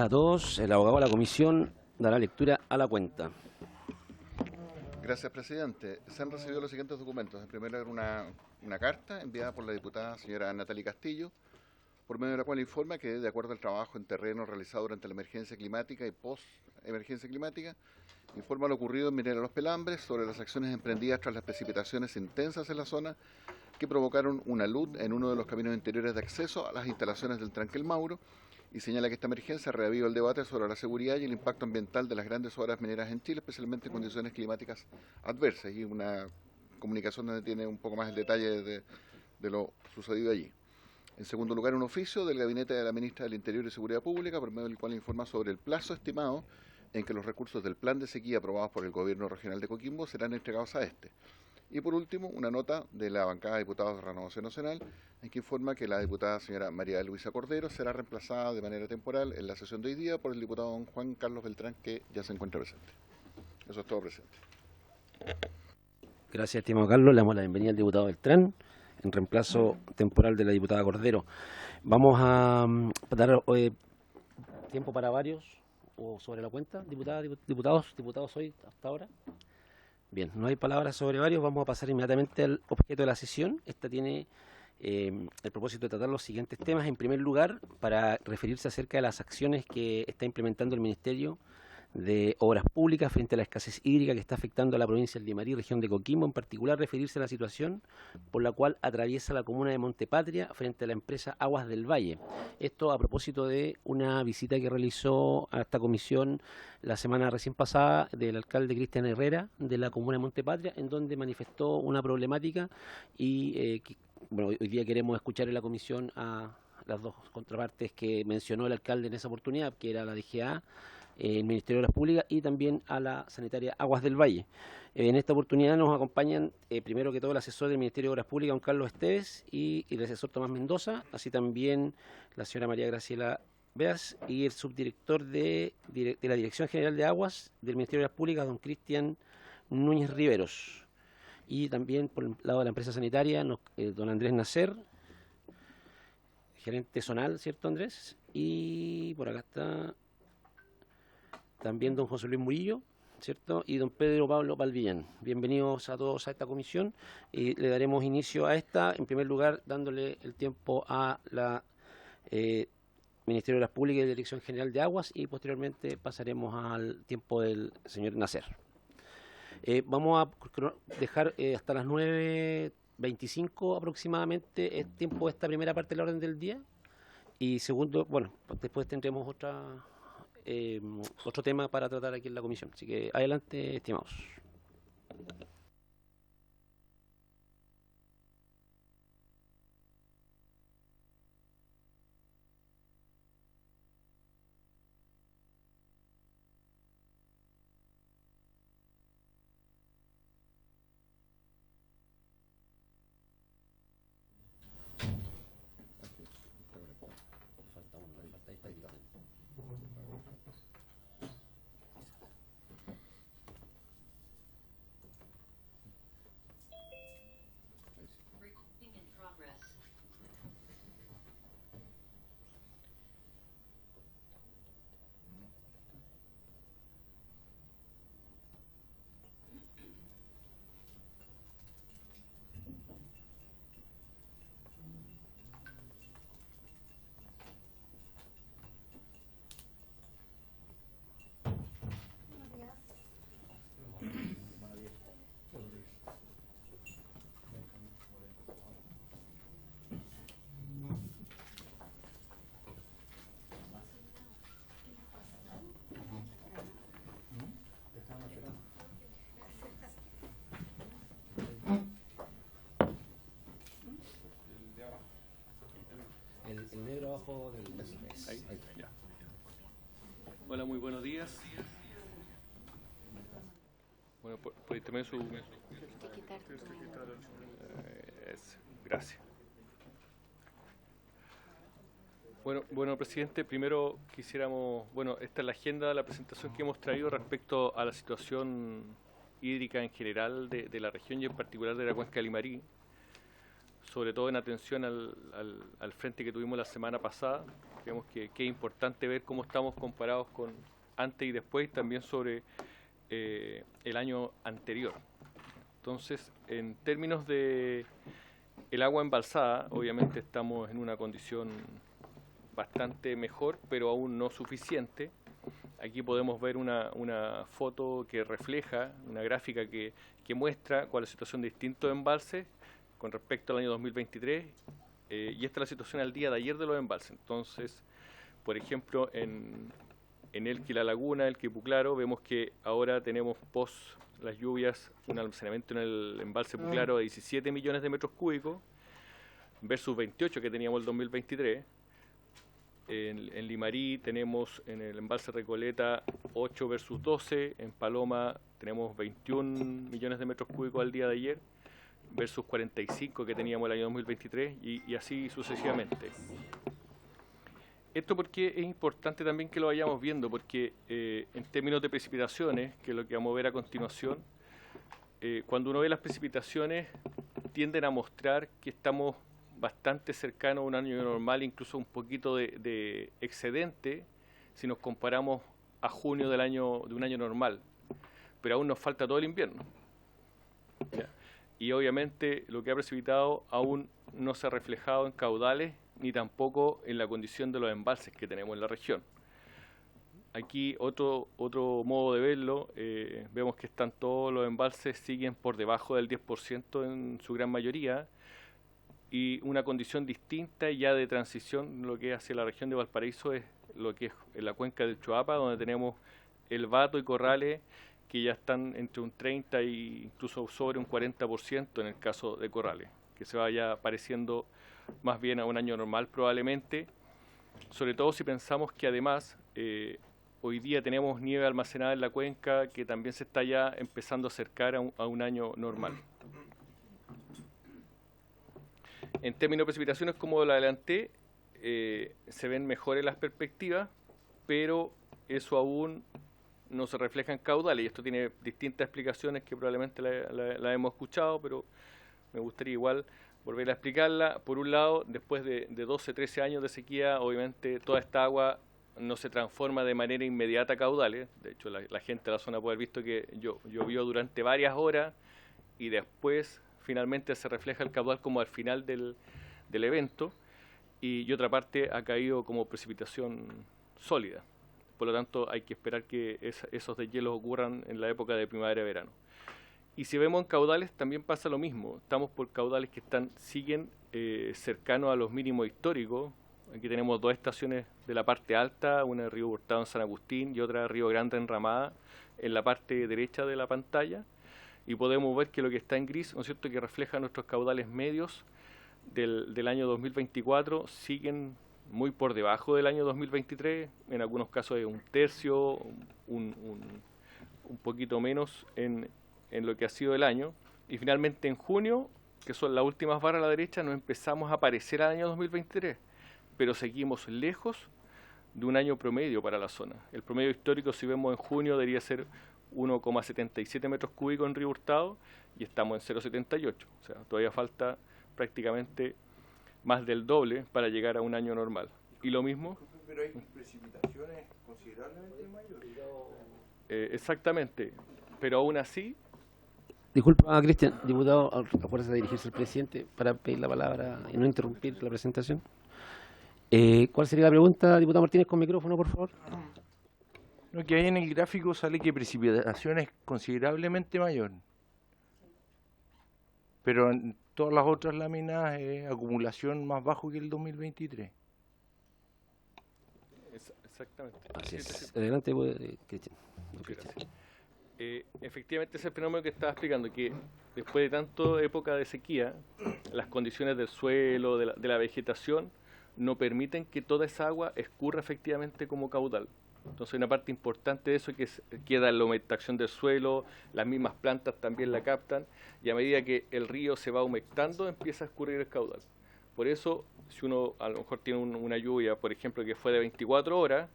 a todos. El abogado de la comisión dará lectura a la cuenta. Gracias, presidente. Se han recibido los siguientes documentos. En primer lugar, una carta enviada por la diputada señora Natalie Castillo, por medio de la cual informa que, de acuerdo al trabajo en terreno realizado durante la emergencia climática y post-emergencia climática, informa lo ocurrido en Minera Los Pelambres sobre las acciones emprendidas tras las precipitaciones intensas en la zona que provocaron una luz en uno de los caminos interiores de acceso a las instalaciones del Tranque El Mauro, y señala que esta emergencia reaviva el debate sobre la seguridad y el impacto ambiental de las grandes obras mineras en Chile, especialmente en condiciones climáticas adversas, y una comunicación donde tiene un poco más el detalle de lo sucedido allí. En segundo lugar, un oficio del Gabinete de la Ministra del Interior y Seguridad Pública, por medio del cual informa sobre el plazo estimado en que los recursos del plan de sequía aprobados por el Gobierno Regional de Coquimbo serán entregados a este. Y por último, una nota de la bancada de diputados de Renovación Nacional, en que informa que la diputada señora María Luisa Cordero será reemplazada de manera temporal en la sesión de hoy día por el diputado don Juan Carlos Beltrán, que ya se encuentra presente. Eso es todo, presidente. Gracias, estimado Carlos. Le damos la bienvenida al diputado Beltrán, en reemplazo temporal de la diputada Cordero. Vamos a dar tiempo para varios o sobre la cuenta, diputados hoy hasta ahora. Bien, no hay palabras sobre varios, vamos a pasar inmediatamente al objeto de la sesión. Esta tiene el propósito de tratar los siguientes temas. En primer lugar, para referirse acerca de las acciones que está implementando el Ministerio de Obras Públicas frente a la escasez hídrica que está afectando a la provincia del Limarí, región de Coquimbo, en particular referirse a la situación por la cual atraviesa la comuna de Montepatria frente a la empresa Aguas del Valle. Esto a propósito de una visita que realizó a esta comisión la semana recién pasada del alcalde Cristian Herrera de la comuna de Montepatria, en donde manifestó una problemática y bueno, hoy día queremos escuchar en la comisión a las dos contrapartes que mencionó el alcalde en esa oportunidad, que era la DGA, el Ministerio de Obras Públicas y también a la sanitaria Aguas del Valle. En esta oportunidad nos acompañan primero que todo el asesor del Ministerio de Obras Públicas, don Carlos Esteves, y el asesor Tomás Mendoza, así también la señora María Graciela Beas y el subdirector de la Dirección General de Aguas del Ministerio de Obras Públicas, don Cristian Núñez Riveros. Y también por el lado de la empresa sanitaria, don Andrés Nacer, gerente zonal, ¿cierto, Andrés? Y por acá está también don José Luis Murillo, ¿cierto? Y don Pedro Pablo Palvillán. Bienvenidos a todos a esta comisión y le daremos inicio a esta, en primer lugar, dándole el tiempo a la Ministerio de Obras Públicas y Dirección General de Aguas, y posteriormente pasaremos al tiempo del señor Nacer. Vamos a dejar hasta las 9:25 aproximadamente el tiempo de esta primera parte de la orden del día, y segundo, bueno, después tendremos otro tema para tratar aquí en la comisión. Así que adelante, estimados. El negro abajo del... Ahí, ya. Hola, muy buenos días. Bueno, por también su... Gracias. Bueno, presidente, primero quisiéramos... Bueno, esta es la agenda de la presentación que hemos traído respecto a la situación hídrica en general de la región y en particular de la cuenca del Limarí. sobre todo en atención al frente que tuvimos la semana pasada. Creemos que es importante ver cómo estamos comparados con antes y después, también sobre el año anterior. Entonces, en términos de el agua embalsada, obviamente estamos en una condición bastante mejor, pero aún no suficiente. Aquí podemos ver una foto que refleja, una gráfica que muestra cuál es la situación de distintos embalses con respecto al año 2023, y esta es la situación al día de ayer de los embalses. Entonces, por ejemplo, en Elqui La Laguna, Elqui Puclaro, vemos que ahora tenemos post las lluvias un almacenamiento en el embalse Puclaro de 17 millones de metros cúbicos versus 28 que teníamos el 2023. En Limarí tenemos en el embalse Recoleta 8 versus 12, en Paloma tenemos 21 millones de metros cúbicos al día de ayer versus 45 que teníamos el año 2023 y así sucesivamente. Esto porque es importante también que lo vayamos viendo, porque en términos de precipitaciones, que es lo que vamos a ver a continuación, cuando uno ve las precipitaciones tienden a mostrar que estamos bastante cercanos a un año normal, incluso un poquito de excedente si nos comparamos a junio de un año normal, pero aún nos falta todo el invierno. ¿Ya? Y obviamente lo que ha precipitado aún no se ha reflejado en caudales ni tampoco en la condición de los embalses que tenemos en la región. Aquí otro modo de verlo, vemos que están todos los embalses siguen por debajo del 10% en su gran mayoría, y una condición distinta ya de transición, lo que es hacia la región de Valparaíso, es lo que es en la cuenca del Choapa, donde tenemos el Bato y Corrales, que ya están entre un 30 e incluso sobre un 40% en el caso de Corrales, que se vaya pareciendo más bien a un año normal probablemente, sobre todo si pensamos que además hoy día tenemos nieve almacenada en la cuenca que también se está ya empezando a acercar a un año normal. En términos de precipitaciones, como lo adelanté, se ven mejores las perspectivas, pero eso aún no se refleja en caudales, y esto tiene distintas explicaciones que probablemente la hemos escuchado, pero me gustaría igual volver a explicarla. Por un lado, después de 12, 13 años de sequía, obviamente toda esta agua no se transforma de manera inmediata a caudales. De hecho, la gente de la zona puede haber visto que llovió durante varias horas y después finalmente se refleja el caudal como al final del evento, y otra parte ha caído como precipitación sólida. Por lo tanto, hay que esperar que esos deshielos ocurran en la época de primavera-verano. Y si vemos en caudales, también pasa lo mismo. Estamos por caudales que siguen cercanos a los mínimos históricos. Aquí tenemos dos estaciones de la parte alta, una de Río Hurtado en San Agustín y otra de Río Grande en Ramada, en la parte derecha de la pantalla. Y podemos ver que lo que está en gris, ¿no es cierto?, que refleja nuestros caudales medios del año 2024, siguen muy por debajo del año 2023, en algunos casos es un tercio, un poquito menos en lo que ha sido el año. Y finalmente en junio, que son las últimas barras a la derecha, nos empezamos a parecer al año 2023, pero seguimos lejos de un año promedio para la zona. El promedio histórico, si vemos en junio, debería ser 1,77 metros cúbicos en Río Hurtado y estamos en 0,78. O sea, todavía falta prácticamente más del doble para llegar a un año normal. Y lo mismo... Pero hay precipitaciones considerablemente mayores. Exactamente, pero aún así... Disculpa, Cristian, diputado, acuérdese de dirigirse al presidente para pedir la palabra y no interrumpir la presentación. ¿Cuál sería la pregunta, diputado Martínez, con micrófono, por favor? Lo que hay en el gráfico sale que precipitación es considerablemente mayor. Pero en todas las otras láminas es acumulación más bajo que el 2023. Exactamente. Así es. Adelante, Cristian. Efectivamente, ese fenómeno que estaba explicando, que después de tanta época de sequía, las condiciones del suelo, de la vegetación, no permiten que toda esa agua escurra efectivamente como caudal. Entonces una parte importante de eso es que queda la humectación del suelo, las mismas plantas también la captan, y a medida que el río se va humectando empieza a escurrir el caudal. Por eso, si uno a lo mejor tiene una lluvia, por ejemplo, que fue de 24 horas,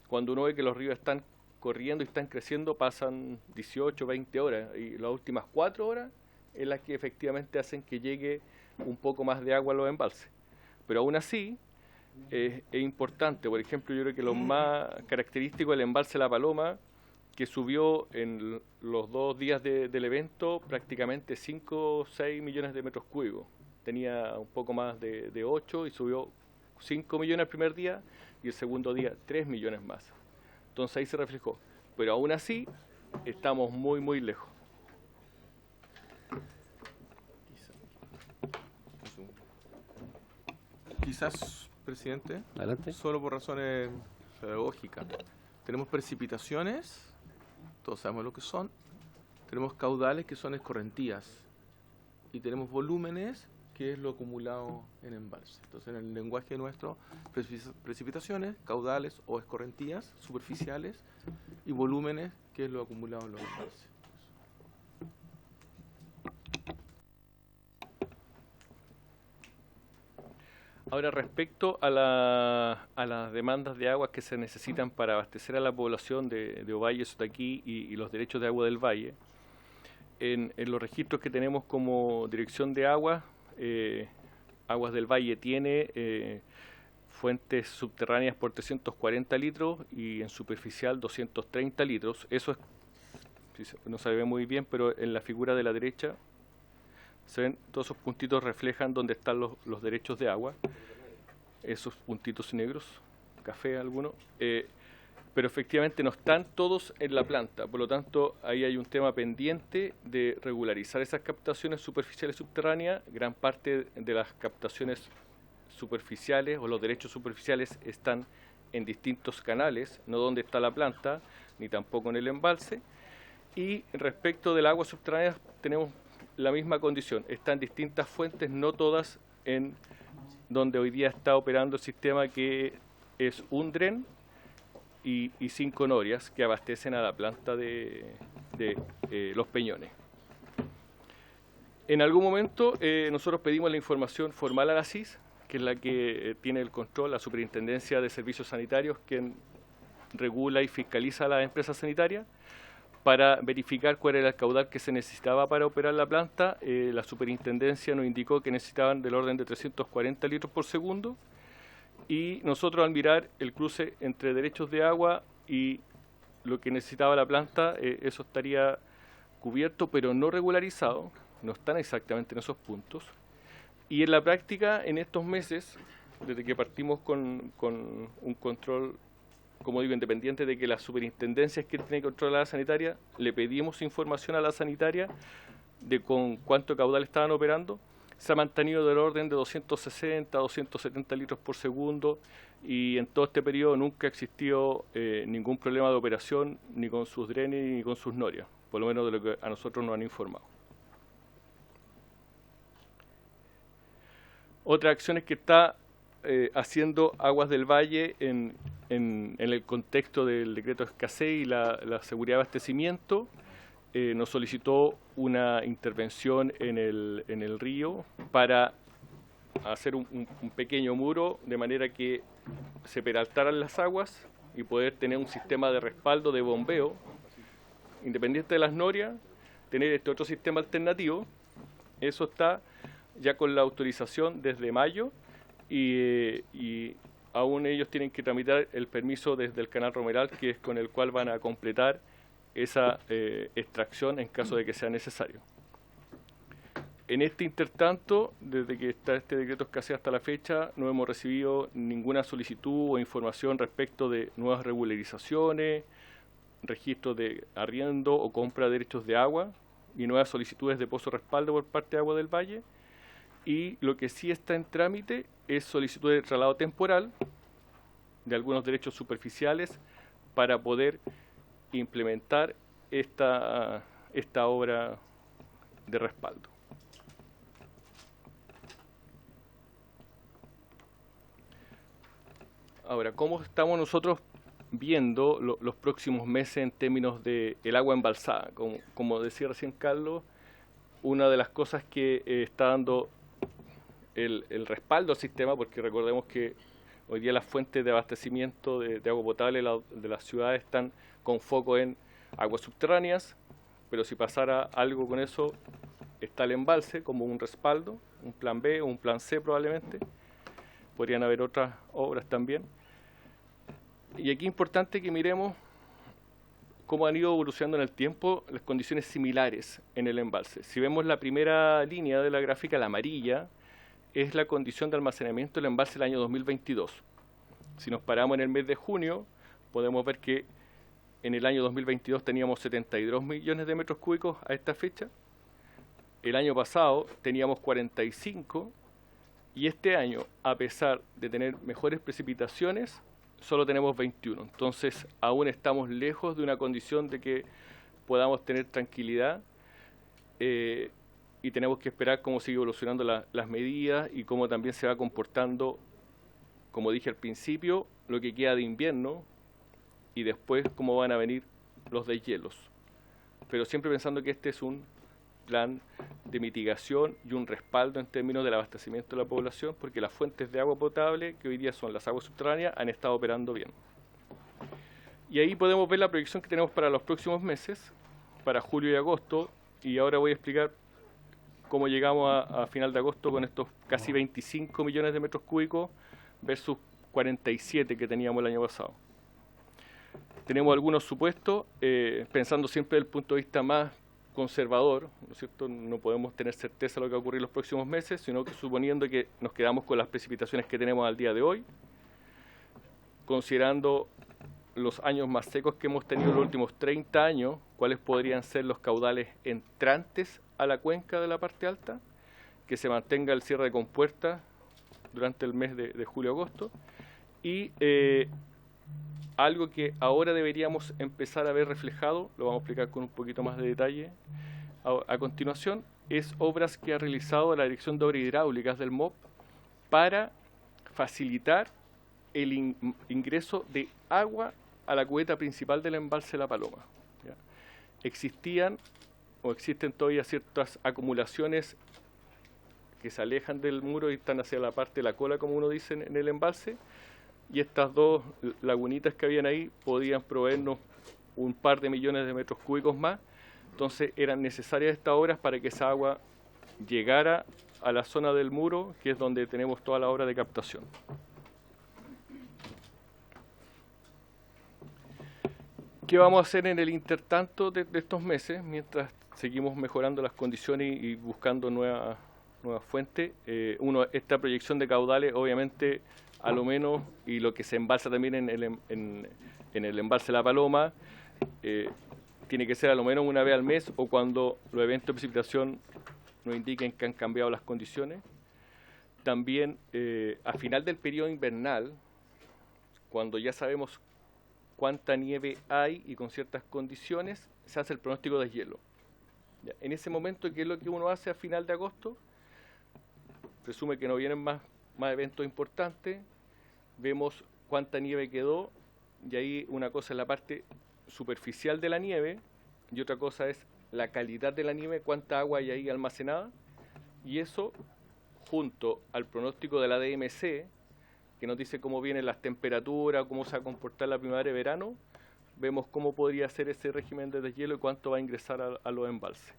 cuando uno ve que los ríos están corriendo y están creciendo, pasan 18, 20 horas, y las últimas 4 horas es las que efectivamente hacen que llegue un poco más de agua a los embalses. Pero aún así es importante. Por ejemplo, yo creo que lo más característico del embalse La Paloma, que subió en los 2 días del evento prácticamente 5 o 6 millones de metros cúbicos. Tenía un poco más de 8 y subió 5 millones el primer día y el segundo día 3 millones más. Entonces ahí se reflejó. Pero aún así estamos muy lejos. Quizás, presidente, Adelante. solo por razones pedagógicas. Tenemos precipitaciones, todos sabemos lo que son. Tenemos caudales, que son escorrentías. Y tenemos volúmenes, que es lo acumulado en embalse. Entonces, en el lenguaje nuestro, precipitaciones, caudales o escorrentías superficiales, y volúmenes, que es lo acumulado en los embalses. Ahora, respecto a las demandas de agua que se necesitan para abastecer a la población de Ovalle, Sotaquí y los derechos de agua del Valle, en los registros que tenemos como Dirección de Agua, Aguas del Valle tiene fuentes subterráneas por 340 litros y en superficial 230 litros. Eso no se ve muy bien, pero en la figura de la derecha se ven todos esos puntitos, reflejan dónde están los derechos de agua, esos puntitos negros, café algunos, pero efectivamente no están todos en la planta. Por lo tanto, ahí hay un tema pendiente de regularizar esas captaciones superficiales subterráneas. Gran parte de las captaciones superficiales o los derechos superficiales están en distintos canales, no donde está la planta, ni tampoco en el embalse. Y respecto del agua subterránea tenemos la misma condición, está en distintas fuentes, no todas en donde hoy día está operando el sistema, que es un dren y 5 norias que abastecen a la planta de Los Peñones. En algún momento nosotros pedimos la información formal a la CIS, que es la que tiene el control, la Superintendencia de Servicios Sanitarios, quien regula y fiscaliza a las empresas sanitarias, para verificar cuál era el caudal que se necesitaba para operar la planta. La superintendencia nos indicó que necesitaban del orden de 340 litros por segundo, y nosotros, al mirar el cruce entre derechos de agua y lo que necesitaba la planta, eso estaría cubierto pero no regularizado, no están exactamente en esos puntos. Y en la práctica, en estos meses, desde que partimos con un control, como digo, independiente de que la superintendencia es quien tiene que controlar a la sanitaria, le pedimos información a la sanitaria de con cuánto caudal estaban operando. Se ha mantenido del orden de 260, 270 litros por segundo, y en todo este periodo nunca existió ningún problema de operación, ni con sus drenes ni con sus norias, por lo menos de lo que a nosotros nos han informado. Otra acción es que está haciendo Aguas del Valle en el contexto del decreto de escasez y la seguridad de abastecimiento. Nos solicitó una intervención en el río para hacer un pequeño muro, de manera que se peraltaran las aguas y poder tener un sistema de respaldo de bombeo, independiente de las norias, tener este otro sistema alternativo. Eso está ya con la autorización desde mayo, y aún ellos tienen que tramitar el permiso desde el canal Romeral, que es con el cual van a completar esa extracción en caso de que sea necesario. En este intertanto, desde que está este decreto de escasez hasta la fecha, no hemos recibido ninguna solicitud o información respecto de nuevas regularizaciones, registros de arriendo o compra de derechos de agua, y nuevas solicitudes de pozo respaldo por parte de Agua del Valle. Y lo que sí está en trámite es solicitud de traslado temporal de algunos derechos superficiales para poder implementar esta obra de respaldo. Ahora, ¿cómo estamos nosotros viendo los próximos meses en términos de el agua embalsada? Como decía recién Carlos, una de las cosas que está dando el respaldo al sistema, porque recordemos que hoy día las fuentes de abastecimiento de agua potable de las ciudades están con foco en aguas subterráneas, pero si pasara algo con eso, está el embalse como un respaldo, un plan B o un plan C probablemente. Podrían haber otras obras también. Y aquí es importante que miremos cómo han ido evolucionando en el tiempo las condiciones similares en el embalse. Si vemos la primera línea de la gráfica, la amarilla, es la condición de almacenamiento del embalse del año 2022. Si nos paramos en el mes de junio, podemos ver que en el año 2022 teníamos 72 millones de metros cúbicos a esta fecha. El año pasado teníamos 45 y este año, a pesar de tener mejores precipitaciones, solo tenemos 21. Entonces, aún estamos lejos de una condición de que podamos tener tranquilidad y tenemos que esperar cómo sigue evolucionando las medidas y cómo también se va comportando, como dije al principio, lo que queda de invierno y después cómo van a venir los deshielos. Pero siempre pensando que este es un plan de mitigación y un respaldo en términos del abastecimiento de la población, porque las fuentes de agua potable, que hoy día son las aguas subterráneas, han estado operando bien. Y ahí podemos ver la proyección que tenemos para los próximos meses, para julio y agosto, y ahora voy a explicar cómo llegamos a final de agosto con estos casi 25 millones de metros cúbicos versus 47 que teníamos el año pasado. Tenemos algunos supuestos, pensando siempre desde el punto de vista más conservador, ¿no es cierto? No podemos tener certeza de lo que va a ocurrir en los próximos meses, sino que suponiendo que nos quedamos con las precipitaciones que tenemos al día de hoy, considerando los años más secos que hemos tenido en los últimos 30 años, cuáles podrían ser los caudales entrantes a la cuenca de la parte alta, que se mantenga el cierre de compuertas durante el mes de julio-agosto, y algo que ahora deberíamos empezar a ver reflejado, lo vamos a explicar con un poquito más de detalle a continuación, es obras que ha realizado la Dirección de Obras Hidráulicas del MOP para facilitar el ingreso de agua a la cubeta principal del embalse La Paloma. ¿Ya? Existían o existen todavía ciertas acumulaciones que se alejan del muro y están hacia la parte de la cola, como uno dice, en el embalse, y estas dos lagunitas que habían ahí podían proveernos un par de millones de metros cúbicos más. Entonces eran necesarias estas obras para que esa agua llegara a la zona del muro, que es donde tenemos toda la obra de captación. ¿Qué vamos a hacer en el intertanto de estos meses, mientras seguimos mejorando las condiciones y buscando nuevas fuentes? Esta proyección de caudales, obviamente, a lo menos, y lo que se embalsa también en el embalse La Paloma, tiene que ser a lo menos una vez al mes o cuando los eventos de precipitación nos indiquen que han cambiado las condiciones. También a final del periodo invernal, cuando ya sabemos cuánta nieve hay y con ciertas condiciones, se hace el pronóstico de hielo. Ya, en ese momento, ¿qué es lo que uno hace a final de agosto? Presume que no vienen más eventos importantes, vemos cuánta nieve quedó, y ahí una cosa es la parte superficial de la nieve, y otra cosa es la calidad de la nieve, cuánta agua hay ahí almacenada, y eso, junto al pronóstico de la DMC, que nos dice cómo vienen las temperaturas, cómo se va a comportar la primavera y verano, vemos cómo podría ser ese régimen de deshielo y cuánto va a ingresar a los embalses.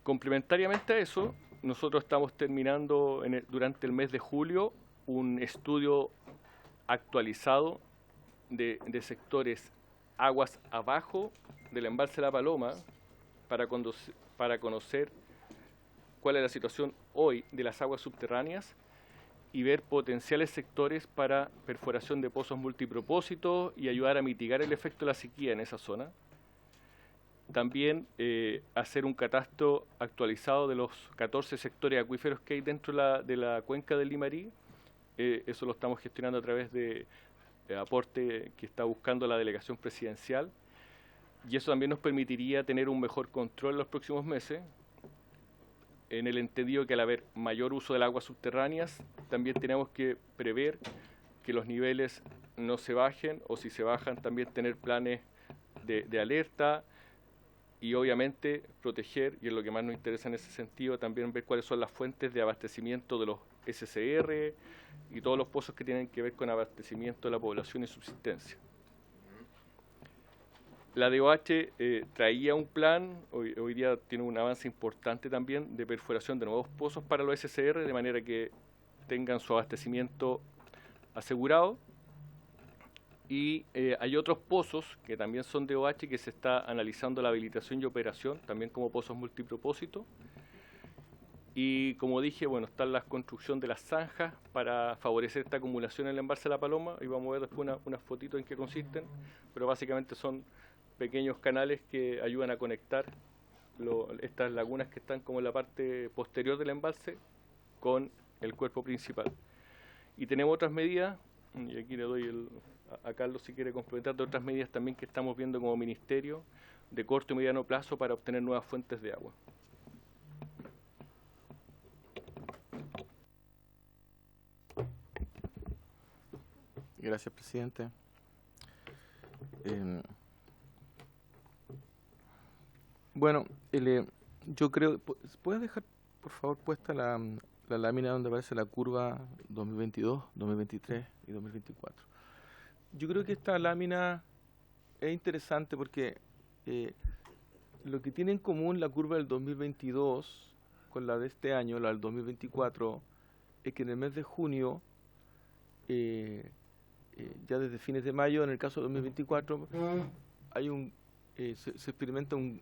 Complementariamente a eso, nosotros estamos terminando durante el mes de julio un estudio actualizado de sectores aguas abajo del embalse La Paloma para conocer cuál es la situación hoy de las aguas subterráneas y ver potenciales sectores para perforación de pozos multipropósitos y ayudar a mitigar el efecto de la sequía en esa zona. También hacer un catastro actualizado de los 14 sectores acuíferos que hay dentro de la cuenca del Limarí. Eso lo estamos gestionando a través de aporte que está buscando la delegación presidencial. Y eso también nos permitiría tener un mejor control en los próximos meses, en el entendido que al haber mayor uso del agua subterráneas, también tenemos que prever que los niveles no se bajen, o si se bajan también tener planes de alerta, y obviamente proteger, y es lo que más nos interesa en ese sentido, también ver cuáles son las fuentes de abastecimiento de los SCR y todos los pozos que tienen que ver con abastecimiento de la población y subsistencia. La DOH traía un plan, hoy día tiene un avance importante también de perforación de nuevos pozos para los SCR, de manera que tengan su abastecimiento asegurado. Y hay otros pozos que también son DOH que se está analizando la habilitación y operación, también como pozos multipropósito. Y como dije, bueno, está la construcción de las zanjas para favorecer esta acumulación en el embalse de La Paloma, y vamos a ver después unas fotitos en qué consisten, pero básicamente son pequeños canales que ayudan a conectar estas lagunas que están como en la parte posterior del embalse con el cuerpo principal. Y tenemos otras medidas, y aquí le doy a Carlos si quiere complementar, de otras medidas también que estamos viendo como ministerio de corto y mediano plazo para obtener nuevas fuentes de agua. Gracias, presidente. Bueno, yo creo... ¿Puedes dejar, por favor, puesta la lámina donde aparece la curva 2022, 2023 y 2024? Yo creo que esta lámina es interesante porque lo que tiene en común la curva del 2022 con la de este año, la del 2024, es que en el mes de junio, ya desde fines de mayo, en el caso de 2024, hay se experimenta un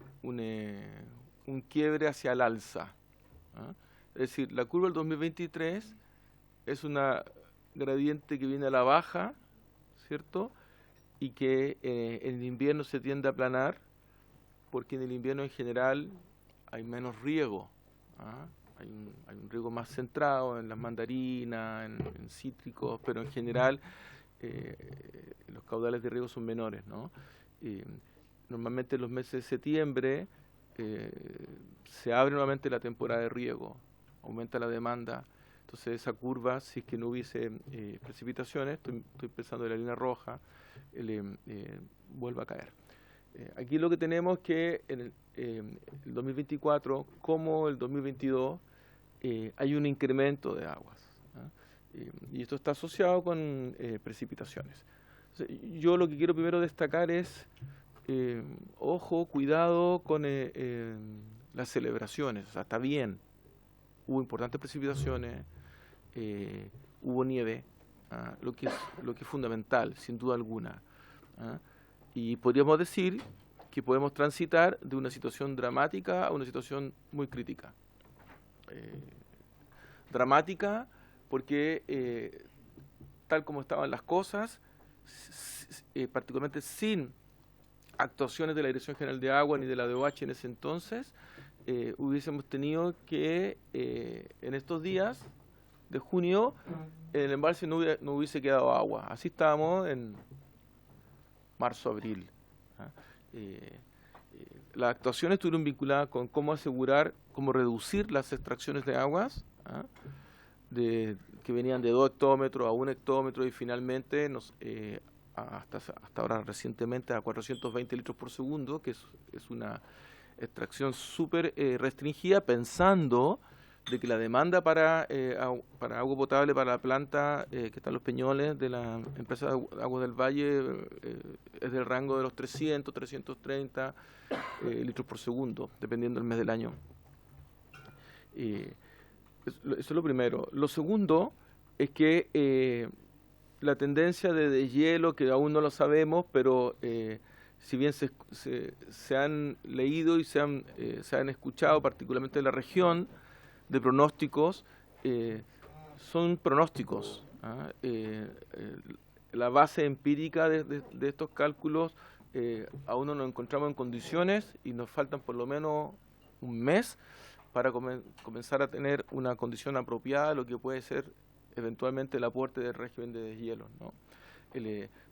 quiebre hacia el alza. ¿Ah? Es decir, la curva del 2023 es una gradiente que viene a la baja, ¿cierto? Y que en el invierno se tiende a aplanar, porque en el invierno en general hay menos riego. ¿Ah? Hay un riego más centrado en las mandarinas, en cítricos, pero en general los caudales de riego son menores, ¿no? Normalmente en los meses de septiembre se abre nuevamente la temporada de riego, aumenta la demanda. Entonces esa curva, si es que no hubiese precipitaciones, estoy pensando en la línea roja, vuelve a caer. Aquí lo que tenemos es que en el 2024, como el 2022, hay un incremento de aguas, ¿ah? Y esto está asociado con precipitaciones. Entonces, yo lo que quiero primero destacar es, ojo, cuidado con las celebraciones. O sea, está bien, hubo importantes precipitaciones, hubo nieve, ¿ah? lo que es fundamental, sin duda alguna, ¿ah? Y podríamos decir que podemos transitar de una situación dramática a una situación muy crítica. Dramática porque tal como estaban las cosas, particularmente sin actuaciones de la Dirección General de Agua ni de la DOH en ese entonces, hubiésemos tenido que en estos días de junio en el embalse no hubiese quedado agua. Así estábamos en marzo, abril. ¿Ah? Las actuaciones estuvieron vinculadas con cómo asegurar, cómo reducir las extracciones de aguas, ¿ah? Que venían de 2 hectómetros a 1 hectómetro y finalmente hasta ahora recientemente a 420 litros por segundo, que es una extracción súper restringida, pensando de que la demanda para agua potable para la planta que está en Los Peñoles de la empresa de Aguas del Valle es del rango de los 300, 330 litros por segundo, dependiendo del mes del año. Eso es lo primero. Lo segundo es que la tendencia de deshielo, que aún no lo sabemos, pero si bien se han leído y se han escuchado, particularmente en la región, de pronósticos, son pronósticos. ¿Ah? La base empírica de estos cálculos, aún no nos encontramos en condiciones y nos faltan por lo menos un mes para comenzar a tener una condición apropiada, lo que puede ser eventualmente el aporte del régimen de deshielo, ¿no?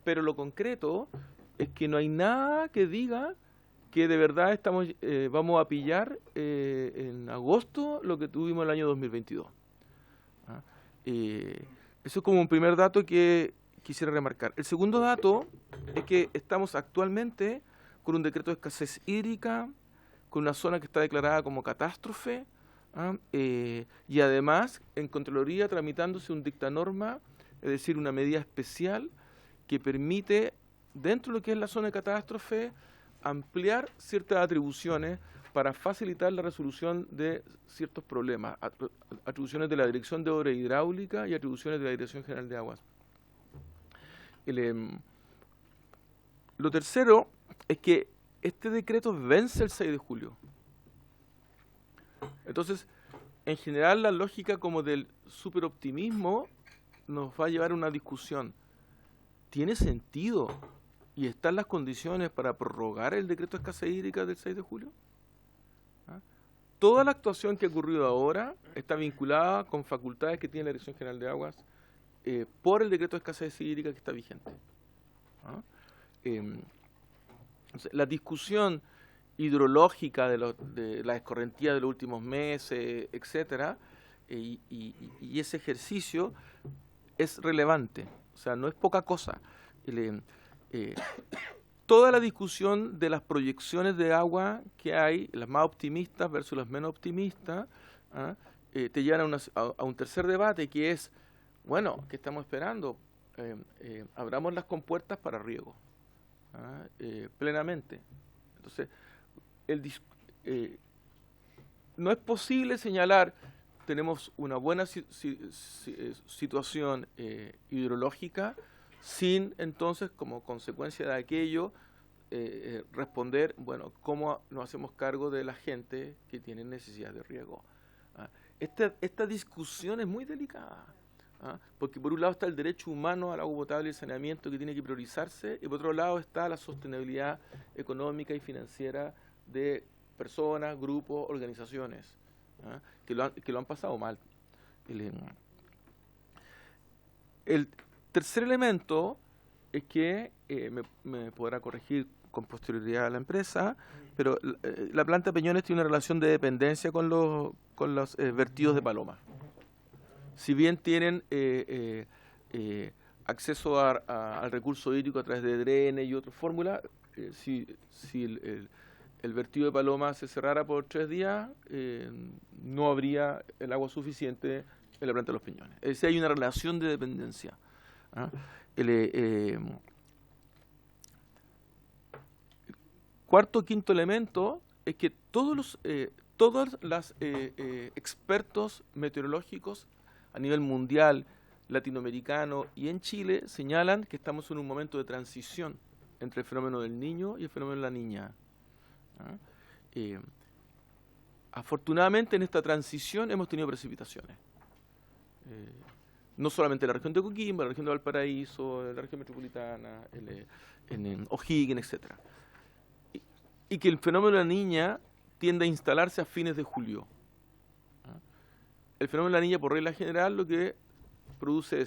Pero lo concreto es que no hay nada que diga que de verdad vamos a pillar en agosto lo que tuvimos el año 2022. ¿Ah? Eso es como un primer dato que quisiera remarcar. El segundo dato es que estamos actualmente con un decreto de escasez hídrica, con una zona que está declarada como catástrofe, ¿ah? Y además en Contraloría tramitándose un dictanorma, es decir, una medida especial que permite, dentro de lo que es la zona de catástrofe, ampliar ciertas atribuciones para facilitar la resolución de ciertos problemas, atribuciones de la Dirección de Obra Hidráulica y atribuciones de la Dirección General de Aguas. Lo tercero es que este decreto vence el 6 de julio. Entonces, en general, la lógica como del superoptimismo nos va a llevar a una discusión. ¿Tiene sentido y están las condiciones para prorrogar el decreto de escasez hídrica del 6 de julio? ¿Ah? Toda la actuación que ha ocurrido ahora está vinculada con facultades que tiene la Dirección General de Aguas por el decreto de escasez hídrica que está vigente. ¿Ah? La discusión hidrológica de la escorrentía de los últimos meses, etcétera, y ese ejercicio es relevante, o sea, no es poca cosa. Toda la discusión de las proyecciones de agua que hay, las más optimistas versus las menos optimistas, te llevan a un tercer debate que es, bueno, ¿qué estamos esperando? Abramos las compuertas para riego, plenamente. Entonces, no es posible señalar, tenemos una buena situación hidrológica, sin entonces, como consecuencia de aquello, responder, bueno, ¿cómo nos hacemos cargo de la gente que tiene necesidad de riego? Esta discusión es muy delicada, porque por un lado está el derecho humano al agua potable y el saneamiento que tiene que priorizarse, y por otro lado está la sostenibilidad económica y financiera de personas, grupos, organizaciones que lo han pasado mal. El tercer elemento es que me podrá corregir con posterioridad a la empresa, pero la planta Peñones tiene una relación de dependencia con los vertidos de Paloma. Si bien tienen acceso al recurso hídrico a través de drenes y otras fórmulas, si el vertido de Paloma se cerrara por 3 días, no habría el agua suficiente en la planta de los Peñones. Es decir, hay una relación de dependencia. Cuarto, quinto elemento es que todos los expertos meteorológicos a nivel mundial, latinoamericano y en Chile señalan que estamos en un momento de transición entre el fenómeno del Niño y el fenómeno de la Niña. Afortunadamente en esta transición hemos tenido precipitaciones. No solamente en la región de Coquimbo, en la región de Valparaíso, en la región metropolitana, en O'Higgins, etc. Y que el fenómeno de la Niña tiende a instalarse a fines de julio. El fenómeno de la Niña, por regla general, lo que produce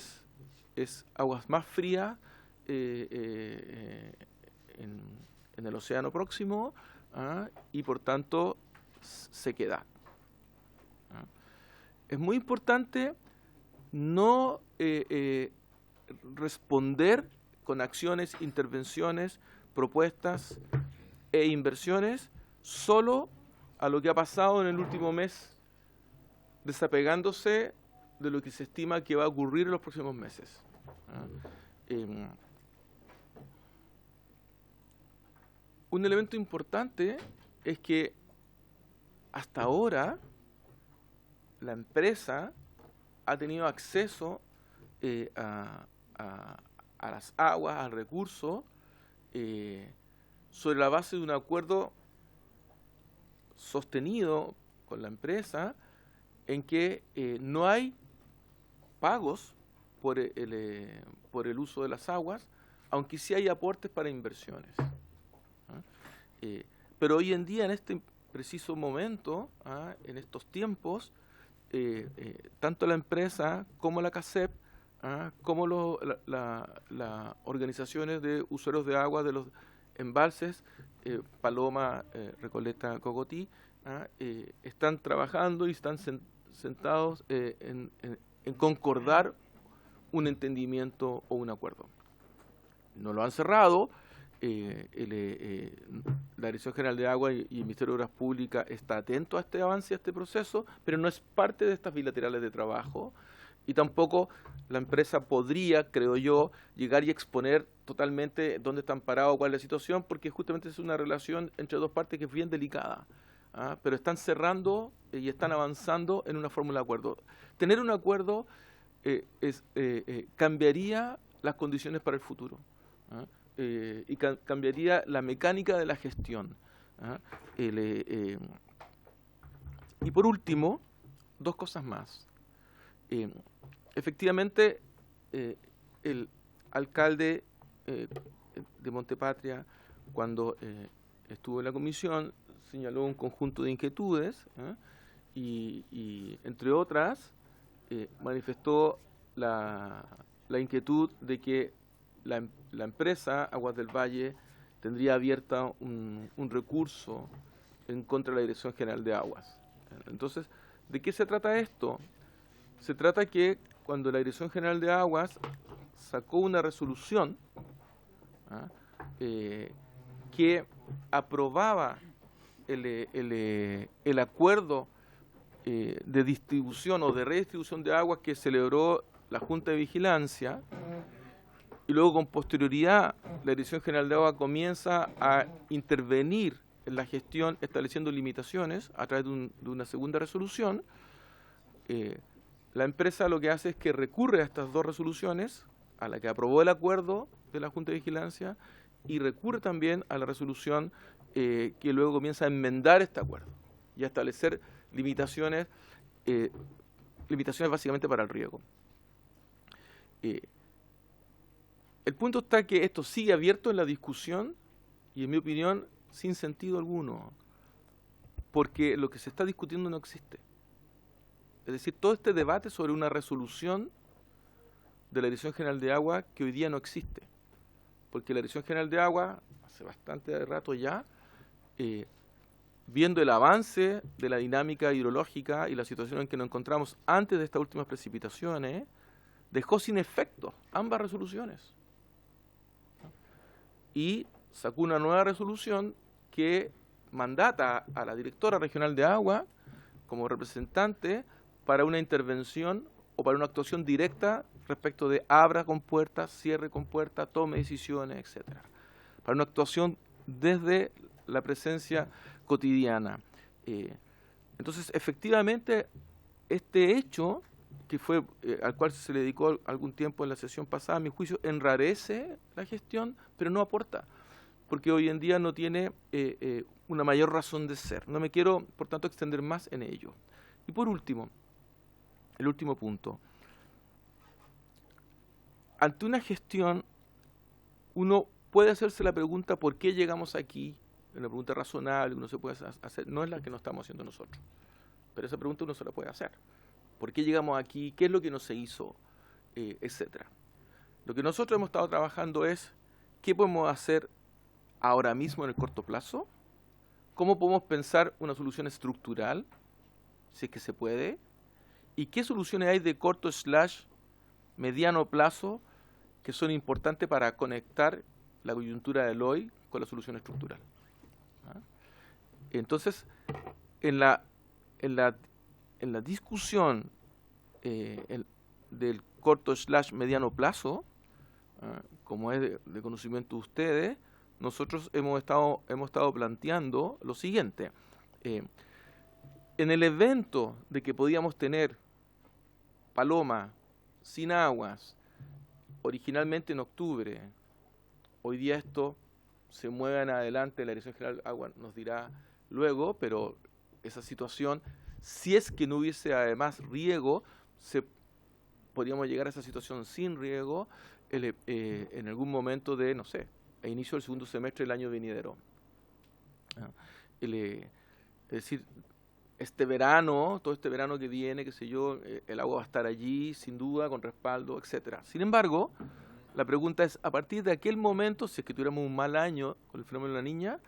es aguas más frías en el océano próximo, y por tanto sequedad. Es muy importante no responder con acciones, intervenciones, propuestas e inversiones solo a lo que ha pasado en el último mes, desapegándose de lo que se estima que va a ocurrir en los próximos meses. Un elemento importante es que hasta ahora la empresa ha tenido acceso a las aguas, al recurso, sobre la base de un acuerdo sostenido con la empresa en que no hay pagos por el uso de las aguas, aunque sí hay aportes para inversiones. Pero hoy en día, en este preciso momento, en estos tiempos, tanto la empresa como la CACEP, como las organizaciones de usuarios de agua de los embalses, Paloma, Recoleta, Cogotí, están trabajando y están sentados en concordar un entendimiento o un acuerdo. No lo han cerrado. La Dirección General de Agua y el Ministerio de Obras Públicas está atento a este avance, a este proceso, pero no es parte de estas bilaterales de trabajo, y tampoco la empresa podría, creo yo, llegar y exponer totalmente dónde están parados, cuál es la situación, porque justamente es una relación entre dos partes que es bien delicada. Pero están cerrando y están avanzando en una fórmula de acuerdo. Tener un acuerdo cambiaría las condiciones para el futuro, y cambiaría la mecánica de la gestión. Y por último, dos cosas más. Efectivamente, el alcalde de Montepatria, cuando estuvo en la comisión, señaló un conjunto de inquietudes, y entre otras, manifestó la inquietud de que la empresa Aguas del Valle tendría abierta un recurso en contra de la Dirección General de Aguas. Entonces, ¿de qué se trata esto? Se trata que cuando la Dirección General de Aguas sacó una resolución que aprobaba el acuerdo de distribución o de redistribución de aguas que celebró la Junta de Vigilancia, y luego con posterioridad la Dirección General de Agua comienza a intervenir en la gestión estableciendo limitaciones a través de una segunda resolución. La empresa lo que hace es que recurre a estas dos resoluciones, a la que aprobó el acuerdo de la Junta de Vigilancia, y recurre también a la resolución que luego comienza a enmendar este acuerdo y a establecer limitaciones básicamente para el riego. El punto está que esto sigue abierto en la discusión y, en mi opinión, sin sentido alguno, porque lo que se está discutiendo no existe. Es decir, todo este debate sobre una resolución de la Dirección General de Agua que hoy día no existe, porque la Dirección General de Agua, hace bastante rato ya, viendo el avance de la dinámica hidrológica y la situación en que nos encontramos antes de estas últimas precipitaciones, dejó sin efecto ambas resoluciones y sacó una nueva resolución que mandata a la directora regional de agua como representante para una intervención o para una actuación directa respecto de abra compuertas, cierre compuertas, tome decisiones, etcétera, para una actuación desde la presencia cotidiana. Entonces, efectivamente, este hecho que fue al cual se le dedicó algún tiempo en la sesión pasada, a mi juicio, enrarece la gestión, pero no aporta, porque hoy en día no tiene una mayor razón de ser. No me quiero, por tanto, extender más en ello. Y por último, el último punto. Ante una gestión, uno puede hacerse la pregunta ¿por qué llegamos aquí? Una pregunta razonable que uno se puede hacer, no es la que nos estamos haciendo nosotros, pero esa pregunta uno se la puede hacer. ¿Por qué llegamos aquí? ¿Qué es lo que no se hizo? Etcétera. Lo que nosotros hemos estado trabajando es ¿qué podemos hacer ahora mismo en el corto plazo? ¿Cómo podemos pensar una solución estructural, si es que se puede? ¿Y qué soluciones hay de corto / mediano plazo que son importantes para conectar la coyuntura del hoy con la solución estructural? Entonces, en la discusión del corto / mediano plazo, como es de conocimiento de ustedes, nosotros hemos estado planteando lo siguiente. En el evento de que podíamos tener Paloma sin aguas, originalmente en octubre, hoy día esto se mueve en adelante, la Dirección General de Agua nos dirá luego, pero esa situación, si es que no hubiese además riego, podríamos llegar a esa situación sin riego en algún momento de, no sé, a inicio del segundo semestre del año venidero. Es decir, todo este verano que viene, qué sé yo, el agua va a estar allí, sin duda, con respaldo, etcétera. Sin embargo, la pregunta es, a partir de aquel momento, si es que tuviéramos un mal año con el fenómeno de la Niña,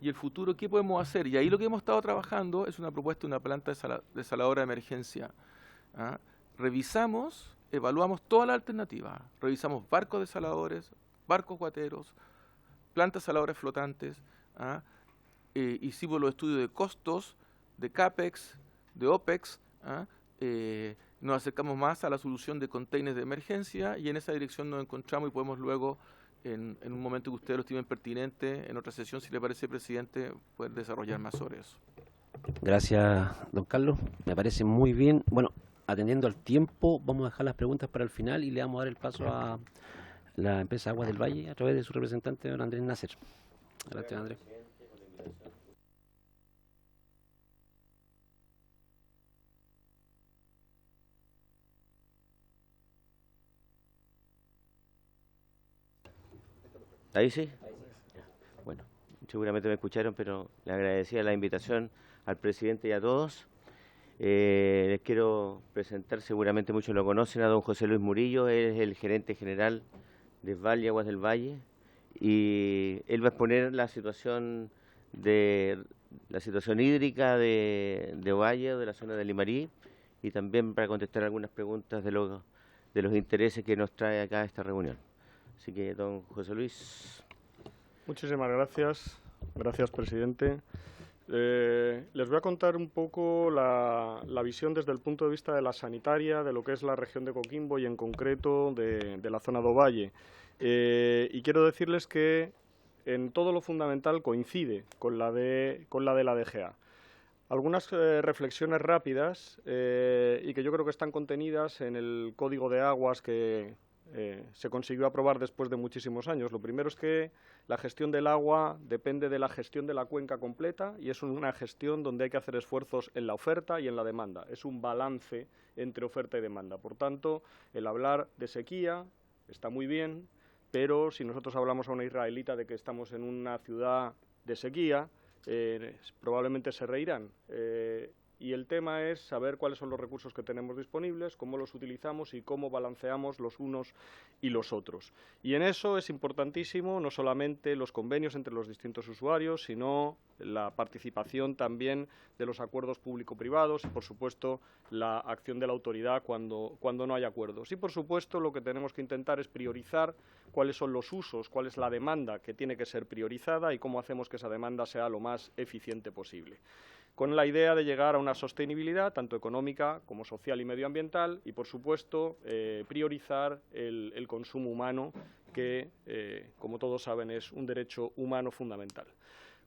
y el futuro, ¿qué podemos hacer? Y ahí lo que hemos estado trabajando es una propuesta de una planta desaladora de emergencia. Revisamos, evaluamos todas las alternativas. Revisamos barcos desaladores, barcos guateros, plantas desaladoras flotantes. Hicimos los estudios de costos, de CAPEX, de OPEX, nos acercamos más a la solución de containers de emergencia y en esa dirección nos encontramos y podemos luego, en un momento que ustedes lo estimen pertinente, en otra sesión, si le parece, presidente, poder desarrollar más sobre eso. Gracias, don Carlos. Me parece muy bien. Bueno, atendiendo al tiempo, vamos a dejar las preguntas para el final y le vamos a dar el paso a la empresa Aguas del Valle a través de su representante, don Andrés Nasser. Gracias, Andrés. ¿Ahí sí? Bueno, seguramente me escucharon, pero le agradecía la invitación al presidente y a todos. Les quiero presentar, seguramente muchos lo conocen, a don José Luis Murillo. Él es el gerente general de Valle, Aguas del Valle, y él va a exponer la situación hídrica de Valle, de la zona de Limarí, y también para contestar algunas preguntas de los intereses que nos trae acá esta reunión. Así que, don José Luis. Muchísimas gracias. Gracias, presidente. Les voy a contar un poco la visión desde el punto de vista de la sanitaria, de lo que es la región de Coquimbo y en concreto de la zona do Valle. Y quiero decirles que en todo lo fundamental coincide con la de la DGA. Algunas reflexiones rápidas y que yo creo que están contenidas en el Código de Aguas que se consiguió aprobar después de muchísimos años. Lo primero es que la gestión del agua depende de la gestión de la cuenca completa y es una gestión donde hay que hacer esfuerzos en la oferta y en la demanda. Es un balance entre oferta y demanda. Por tanto, el hablar de sequía está muy bien, pero si nosotros hablamos a una israelita de que estamos en una ciudad de sequía, probablemente se reirán. Y el tema es saber cuáles son los recursos que tenemos disponibles, cómo los utilizamos y cómo balanceamos los unos y los otros. Y en eso es importantísimo no solamente los convenios entre los distintos usuarios, sino la participación también de los acuerdos público-privados y, por supuesto, la acción de la autoridad cuando no hay acuerdos. Y, por supuesto, lo que tenemos que intentar es priorizar cuáles son los usos, cuál es la demanda que tiene que ser priorizada y cómo hacemos que esa demanda sea lo más eficiente posible, con la idea de llegar a una sostenibilidad tanto económica como social y medioambiental y, por supuesto, priorizar el consumo humano que, como todos saben, es un derecho humano fundamental.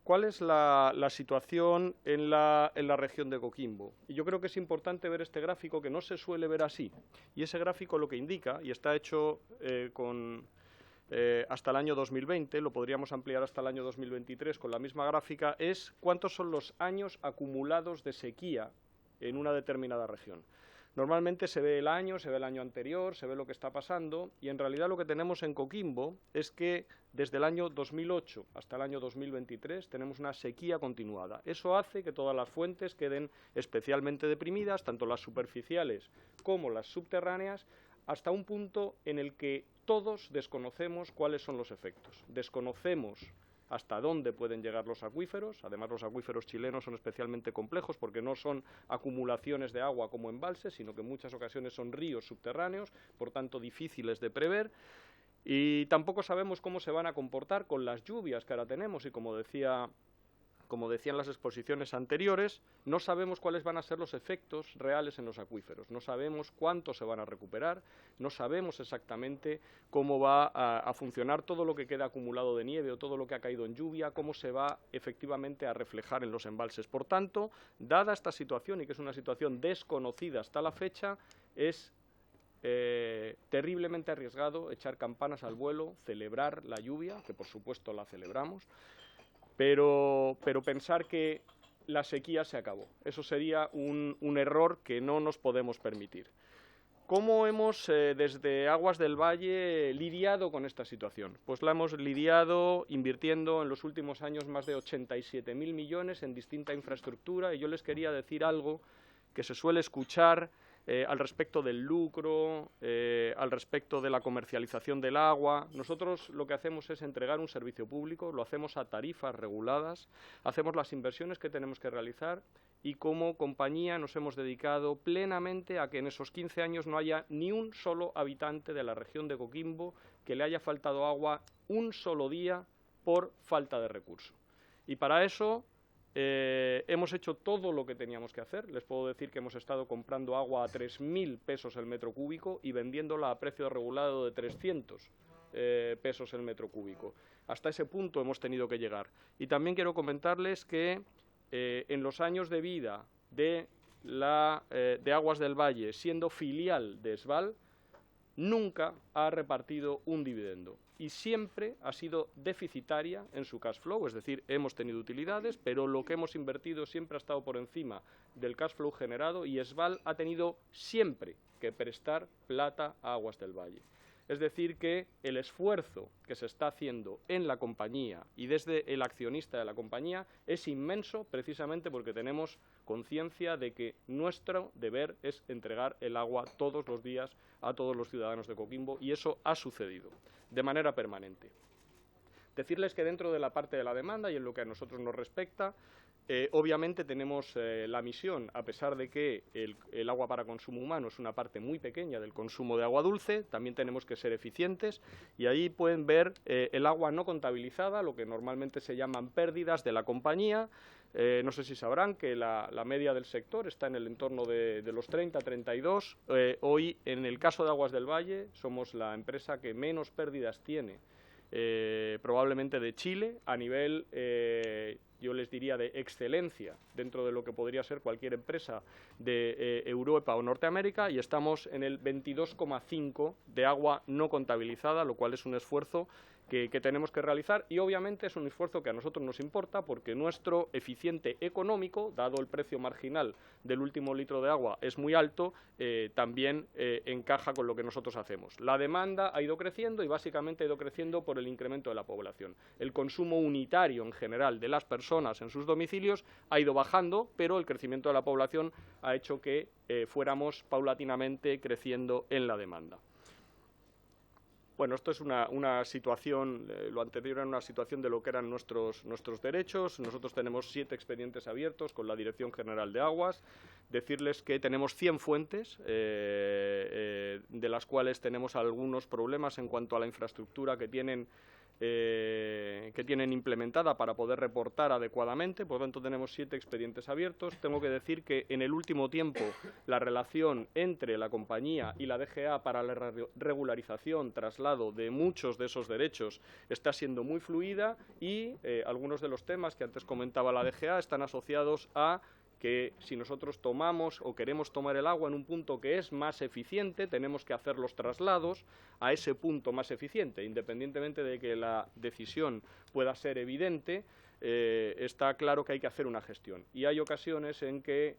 ¿Cuál es la situación en la región de Coquimbo? Y yo creo que es importante ver este gráfico que no se suele ver así. Y ese gráfico lo que indica, y está hecho hasta el año 2020, lo podríamos ampliar hasta el año 2023 con la misma gráfica, es cuántos son los años acumulados de sequía en una determinada región. Normalmente se ve el año anterior, se ve lo que está pasando y en realidad lo que tenemos en Coquimbo es que desde el año 2008 hasta el año 2023 tenemos una sequía continuada. Eso hace que todas las fuentes queden especialmente deprimidas, tanto las superficiales como las subterráneas, hasta un punto en el que todos desconocemos cuáles son los efectos. Desconocemos hasta dónde pueden llegar los acuíferos. Además, los acuíferos chilenos son especialmente complejos porque no son acumulaciones de agua como embalses, sino que en muchas ocasiones son ríos subterráneos, por tanto difíciles de prever. Y tampoco sabemos cómo se van a comportar con las lluvias que ahora tenemos y como decían las exposiciones anteriores, no sabemos cuáles van a ser los efectos reales en los acuíferos, no sabemos cuánto se van a recuperar, no sabemos exactamente cómo va a funcionar todo lo que queda acumulado de nieve o todo lo que ha caído en lluvia, cómo se va efectivamente a reflejar en los embalses. Por tanto, dada esta situación, y que es una situación desconocida hasta la fecha, es terriblemente arriesgado echar campanas al vuelo, celebrar la lluvia, que por supuesto la celebramos, pero pensar que la sequía se acabó. Eso sería un error que no nos podemos permitir. ¿Cómo hemos, desde Aguas del Valle, lidiado con esta situación? Pues la hemos lidiado invirtiendo en los últimos años más de 87.000 millones en distinta infraestructura, y yo les quería decir algo que se suele escuchar al respecto del lucro, al respecto de la comercialización del agua. Nosotros lo que hacemos es entregar un servicio público, lo hacemos a tarifas reguladas, hacemos las inversiones que tenemos que realizar y como compañía nos hemos dedicado plenamente a que en esos 15 años no haya ni un solo habitante de la región de Coquimbo que le haya faltado agua un solo día por falta de recurso. Y para eso hemos hecho todo lo que teníamos que hacer. Les puedo decir que hemos estado comprando agua a 3.000 pesos el metro cúbico y vendiéndola a precio regulado de 300 pesos el metro cúbico. Hasta ese punto hemos tenido que llegar. Y también quiero comentarles que en los años de vida de Aguas del Valle, siendo filial de Esval, nunca ha repartido un dividendo y siempre ha sido deficitaria en su cash flow, es decir, hemos tenido utilidades, pero lo que hemos invertido siempre ha estado por encima del cash flow generado y Esval ha tenido siempre que prestar plata a Aguas del Valle. Es decir, que el esfuerzo que se está haciendo en la compañía y desde el accionista de la compañía es inmenso, precisamente porque tenemos conciencia de que nuestro deber es entregar el agua todos los días a todos los ciudadanos de Coquimbo, y eso ha sucedido de manera permanente. Decirles que dentro de la parte de la demanda y en lo que a nosotros nos respecta, obviamente tenemos la misión, a pesar de que el agua para consumo humano es una parte muy pequeña del consumo de agua dulce, también tenemos que ser eficientes, y ahí pueden ver el agua no contabilizada, lo que normalmente se llaman pérdidas de la compañía. No sé si sabrán que la media del sector está en el entorno de los 30, 32. Hoy, en el caso de Aguas del Valle, somos la empresa que menos pérdidas tiene, probablemente de Chile, a nivel, yo les diría, de excelencia dentro de lo que podría ser cualquier empresa de Europa o Norteamérica, y estamos en el 22,5 de agua no contabilizada, lo cual es un esfuerzo que tenemos que realizar, y obviamente es un esfuerzo que a nosotros nos importa porque nuestro eficiente económico, dado el precio marginal del último litro de agua es muy alto, también encaja con lo que nosotros hacemos. La demanda ha ido creciendo y básicamente ha ido creciendo por el incremento de la población. El consumo unitario en general de las personas en sus domicilios ha ido bajando, pero el crecimiento de la población ha hecho que fuéramos paulatinamente creciendo en la demanda. Bueno, esto es una situación, lo anterior era una situación de lo que eran nuestros derechos. Nosotros tenemos 7 expedientes abiertos con la Dirección General de Aguas. Decirles que tenemos 100 fuentes, de las cuales tenemos algunos problemas en cuanto a la infraestructura que tienen implementada para poder reportar adecuadamente. Por lo tanto, tenemos 7 expedientes abiertos. Tengo que decir que en el último tiempo la relación entre la compañía y la DGA para la regularización, traslado de muchos de esos derechos está siendo muy fluida, y algunos de los temas que antes comentaba la DGA están asociados a que si nosotros tomamos o queremos tomar el agua en un punto que es más eficiente, tenemos que hacer los traslados a ese punto más eficiente. Independientemente de que la decisión pueda ser evidente, está claro que hay que hacer una gestión. Y hay ocasiones en que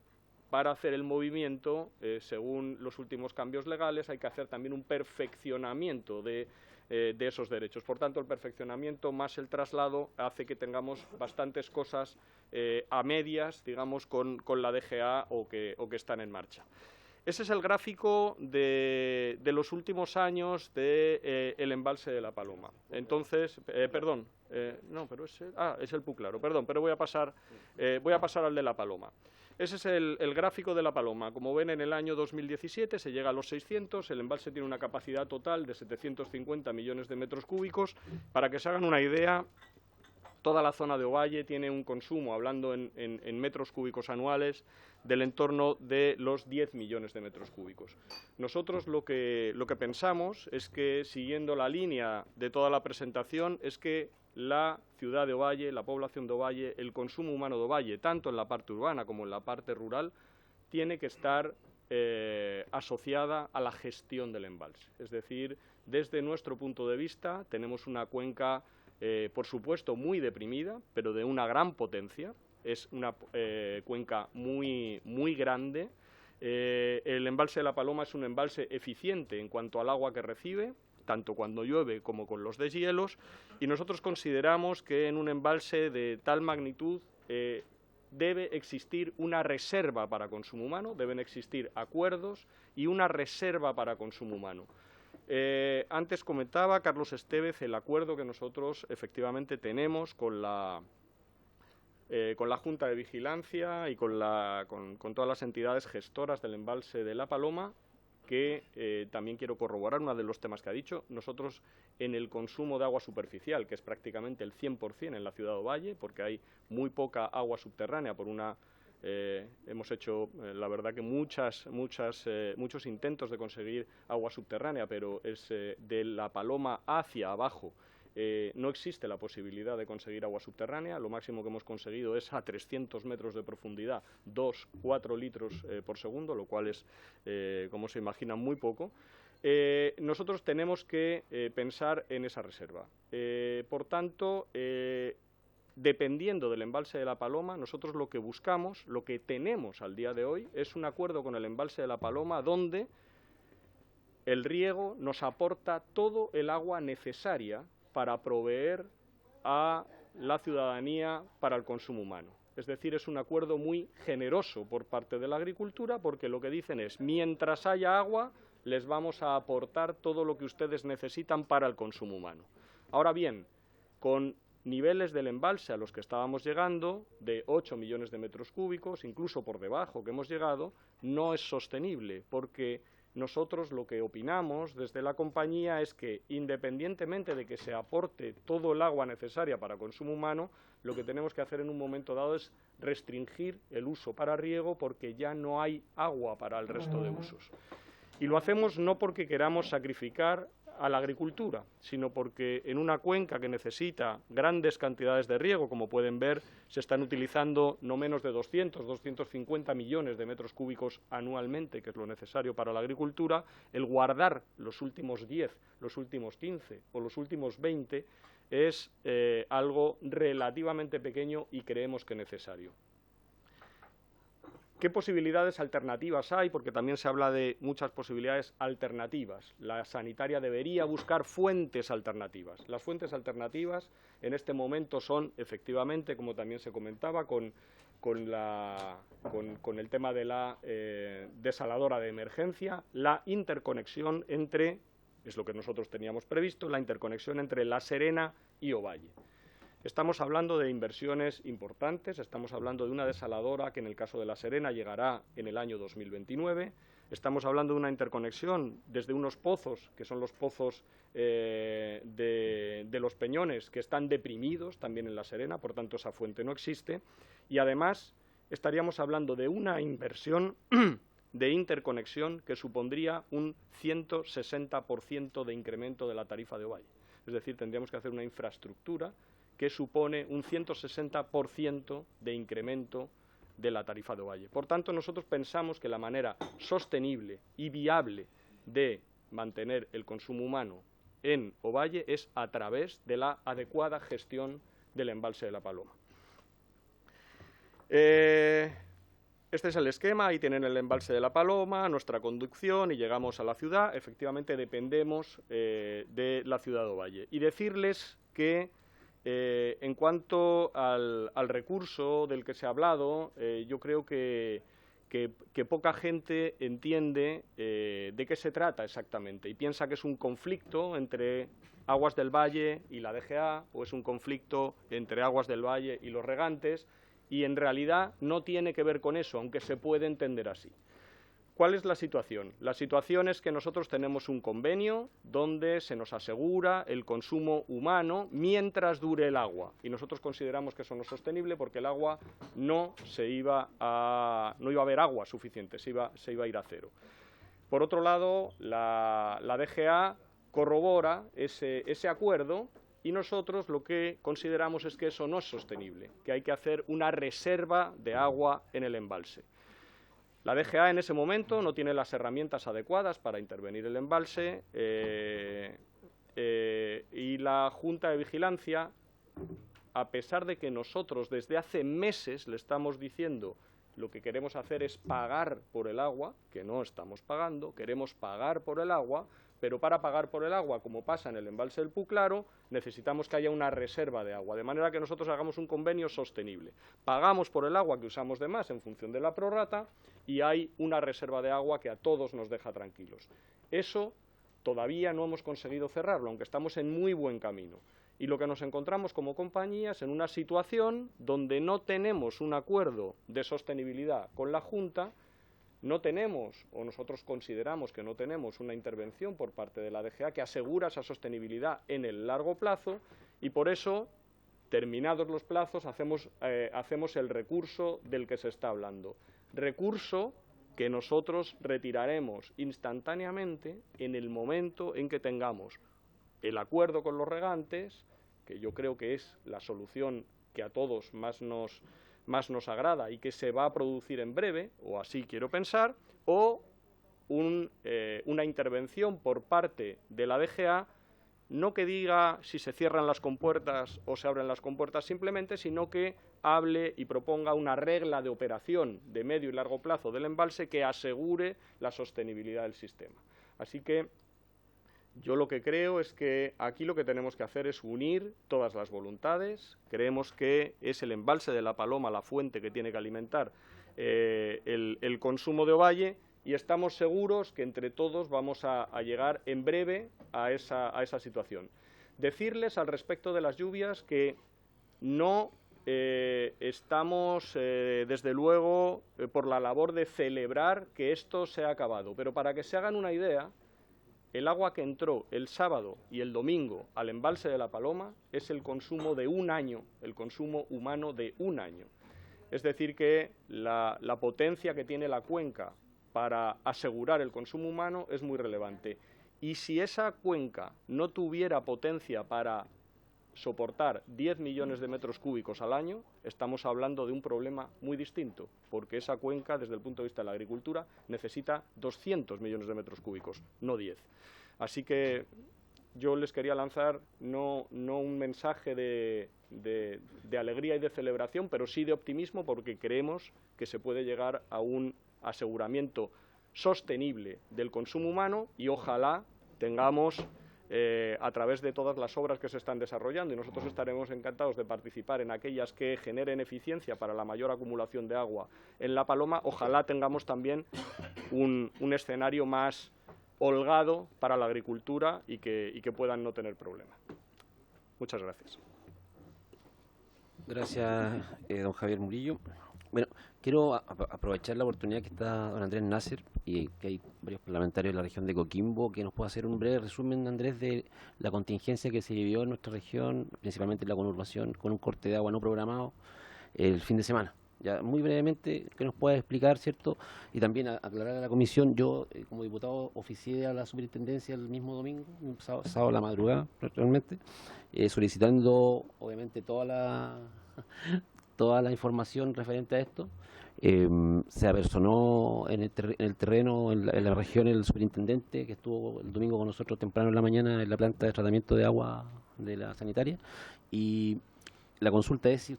para hacer el movimiento, según los últimos cambios legales, hay que hacer también un perfeccionamiento de esos derechos. Por tanto, el perfeccionamiento más el traslado hace que tengamos bastantes cosas a medias, digamos, con la DGA o que están en marcha. Ese es el gráfico de los últimos años del embalse de La Paloma. Entonces, perdón, no, pero es el Puclaro, perdón, pero voy a pasar al de La Paloma. Ese es el gráfico de La Paloma. Como ven, en el año 2017 se llega a los 600, el embalse tiene una capacidad total de 750 millones de metros cúbicos. Para que se hagan una idea, toda la zona de Ovalle tiene un consumo, hablando en metros cúbicos anuales, del entorno de los 10 millones de metros cúbicos. Nosotros lo que pensamos es que, siguiendo la línea de toda la presentación, es que la ciudad de Ovalle, la población de Ovalle, el consumo humano de Ovalle, tanto en la parte urbana como en la parte rural, tiene que estar asociada a la gestión del embalse. Es decir, desde nuestro punto de vista, tenemos una cuenca, por supuesto, muy deprimida, pero de una gran potencia. Es una cuenca muy grande. El embalse de La Paloma es un embalse eficiente en cuanto al agua que recibe, tanto cuando llueve como con los deshielos, y nosotros consideramos que en un embalse de tal magnitud debe existir una reserva para consumo humano, deben existir acuerdos y una reserva para consumo humano. Antes comentaba Carlos Estevez el acuerdo que nosotros efectivamente tenemos con la Junta de Vigilancia y con todas las entidades gestoras del embalse de La Paloma, que también quiero corroborar uno de los temas que ha dicho. Nosotros, en el consumo de agua superficial, que es prácticamente el 100% en la ciudad de Ovalle, porque hay muy poca agua subterránea por una... hemos hecho, la verdad, que muchos intentos de conseguir agua subterránea, pero es de La Paloma hacia abajo. No existe la posibilidad de conseguir agua subterránea. Lo máximo que hemos conseguido es a 300 metros de profundidad 2-4 litros por segundo, lo cual es, como se imagina, muy poco. Nosotros tenemos que pensar en esa reserva. Por tanto, dependiendo del embalse de La Paloma, nosotros lo que buscamos, lo que tenemos al día de hoy, es un acuerdo con el embalse de La Paloma donde el riego nos aporta todo el agua necesaria para proveer a la ciudadanía para el consumo humano. Es decir, es un acuerdo muy generoso por parte de la agricultura, porque lo que dicen es, mientras haya agua, les vamos a aportar todo lo que ustedes necesitan para el consumo humano. Ahora bien, con niveles del embalse a los que estábamos llegando, de 8 millones de metros cúbicos, incluso por debajo que hemos llegado, no es sostenible, porque nosotros lo que opinamos desde la compañía es que, independientemente de que se aporte todo el agua necesaria para consumo humano, lo que tenemos que hacer en un momento dado es restringir el uso para riego, porque ya no hay agua para el resto de usos. Y lo hacemos no porque queramos sacrificar a la agricultura, sino porque en una cuenca que necesita grandes cantidades de riego, como pueden ver, se están utilizando no menos de 250 millones de metros cúbicos anualmente, que es lo necesario para la agricultura. El guardar los últimos 10, los últimos 15 o los últimos 20 es algo relativamente pequeño y creemos que necesario. ¿Qué posibilidades alternativas hay? Porque también se habla de muchas posibilidades alternativas. La sanitaria debería buscar fuentes alternativas. Las fuentes alternativas en este momento son, efectivamente, como también se comentaba, con el tema de la desaladora de emergencia, la interconexión entre, es lo que nosotros teníamos previsto, la interconexión entre La Serena y Ovalle. Estamos hablando de inversiones importantes, estamos hablando de una desaladora que en el caso de La Serena llegará en el año 2029, estamos hablando de una interconexión desde unos pozos, que son los pozos de Los Peñones, que están deprimidos también en La Serena, por tanto esa fuente no existe, y además estaríamos hablando de una inversión de interconexión que supondría un 160% de incremento de la tarifa de Ovalle. Es decir, tendríamos que hacer una infraestructura que supone un 160% de incremento de la tarifa de Ovalle. Por tanto, nosotros pensamos que la manera sostenible y viable de mantener el consumo humano en Ovalle es a través de la adecuada gestión del embalse de La Paloma. Este es el esquema, ahí tienen el embalse de La Paloma, nuestra conducción y llegamos a la ciudad. Efectivamente dependemos de la ciudad de Ovalle. Y decirles que en cuanto al recurso del que se ha hablado, yo creo que poca gente entiende de qué se trata exactamente y piensa que es un conflicto entre Aguas del Valle y la DGA o es un conflicto entre Aguas del Valle y los regantes, y en realidad no tiene que ver con eso, aunque se puede entender así. ¿Cuál es la situación? La situación es que nosotros tenemos un convenio donde se nos asegura el consumo humano mientras dure el agua, y nosotros consideramos que eso no es sostenible porque el agua no iba a haber agua suficiente, se iba a ir a cero. Por otro lado, la DGA corrobora ese acuerdo y nosotros lo que consideramos es que eso no es sostenible, que hay que hacer una reserva de agua en el embalse. La DGA en ese momento no tiene las herramientas adecuadas para intervenir el embalse y la Junta de Vigilancia, a pesar de que nosotros desde hace meses le estamos diciendo lo que queremos hacer es pagar por el agua, que no estamos pagando, queremos pagar por el agua, pero para pagar por el agua, como pasa en el embalse del Puclaro, necesitamos que haya una reserva de agua, de manera que nosotros hagamos un convenio sostenible. Pagamos por el agua que usamos de más en función de la prorrata y hay una reserva de agua que a todos nos deja tranquilos. Eso todavía no hemos conseguido cerrarlo, aunque estamos en muy buen camino. Y lo que nos encontramos como compañías en una situación donde no tenemos un acuerdo de sostenibilidad con la Junta no tenemos, o nosotros consideramos que no tenemos una intervención por parte de la DGA que asegura esa sostenibilidad en el largo plazo, y por eso, terminados los plazos, hacemos el recurso del que se está hablando. Recurso que nosotros retiraremos instantáneamente en el momento en que tengamos el acuerdo con los regantes, que yo creo que es la solución que a todos más nos agrada y que se va a producir en breve, o así quiero pensar, o una intervención por parte de la DGA, no que diga si se cierran las compuertas o se abren las compuertas simplemente, sino que hable y proponga una regla de operación de medio y largo plazo del embalse que asegure la sostenibilidad del sistema. Así que yo lo que creo es que aquí lo que tenemos que hacer es unir todas las voluntades. Creemos que es el embalse de La Paloma la fuente que tiene que alimentar el consumo de Ovalle, y estamos seguros que entre todos vamos a llegar en breve a esa situación. Decirles al respecto de las lluvias que no estamos, desde luego, por la labor de celebrar que esto se ha acabado, pero para que se hagan una idea, el agua que entró el sábado y el domingo al embalse de La Paloma es el consumo de un año, el consumo humano de un año. Es decir, que la potencia que tiene la cuenca para asegurar el consumo humano es muy relevante. Y si esa cuenca no tuviera potencia para soportar 10 millones de metros cúbicos al año, estamos hablando de un problema muy distinto, porque esa cuenca, desde el punto de vista de la agricultura, necesita 200 millones de metros cúbicos, no 10. Así que yo les quería lanzar no un mensaje de alegría y de celebración, pero sí de optimismo, porque creemos que se puede llegar a un aseguramiento sostenible del consumo humano, y ojalá tengamos a través de todas las obras que se están desarrollando, y nosotros estaremos encantados de participar en aquellas que generen eficiencia para la mayor acumulación de agua en La Paloma, ojalá tengamos también un escenario más holgado para la agricultura y que puedan no tener problema. Muchas gracias. Gracias, don Javier Murillo. Bueno, quiero aprovechar la oportunidad que está don Andrés Nasser y que hay varios parlamentarios de la región de Coquimbo, que nos pueda hacer un breve resumen, Andrés, de la contingencia que se vivió en nuestra región, principalmente en la conurbación, con un corte de agua no programado el fin de semana. Ya muy brevemente, que nos pueda explicar, ¿cierto? Y también aclarar a la comisión, yo como diputado oficié a la superintendencia el mismo domingo, sábado a la madrugada, realmente, solicitando obviamente toda la información referente a esto. Se apersonó en el terreno, en la región, el superintendente que estuvo el domingo con nosotros temprano en la mañana en la planta de tratamiento de agua de la sanitaria, y la consulta es si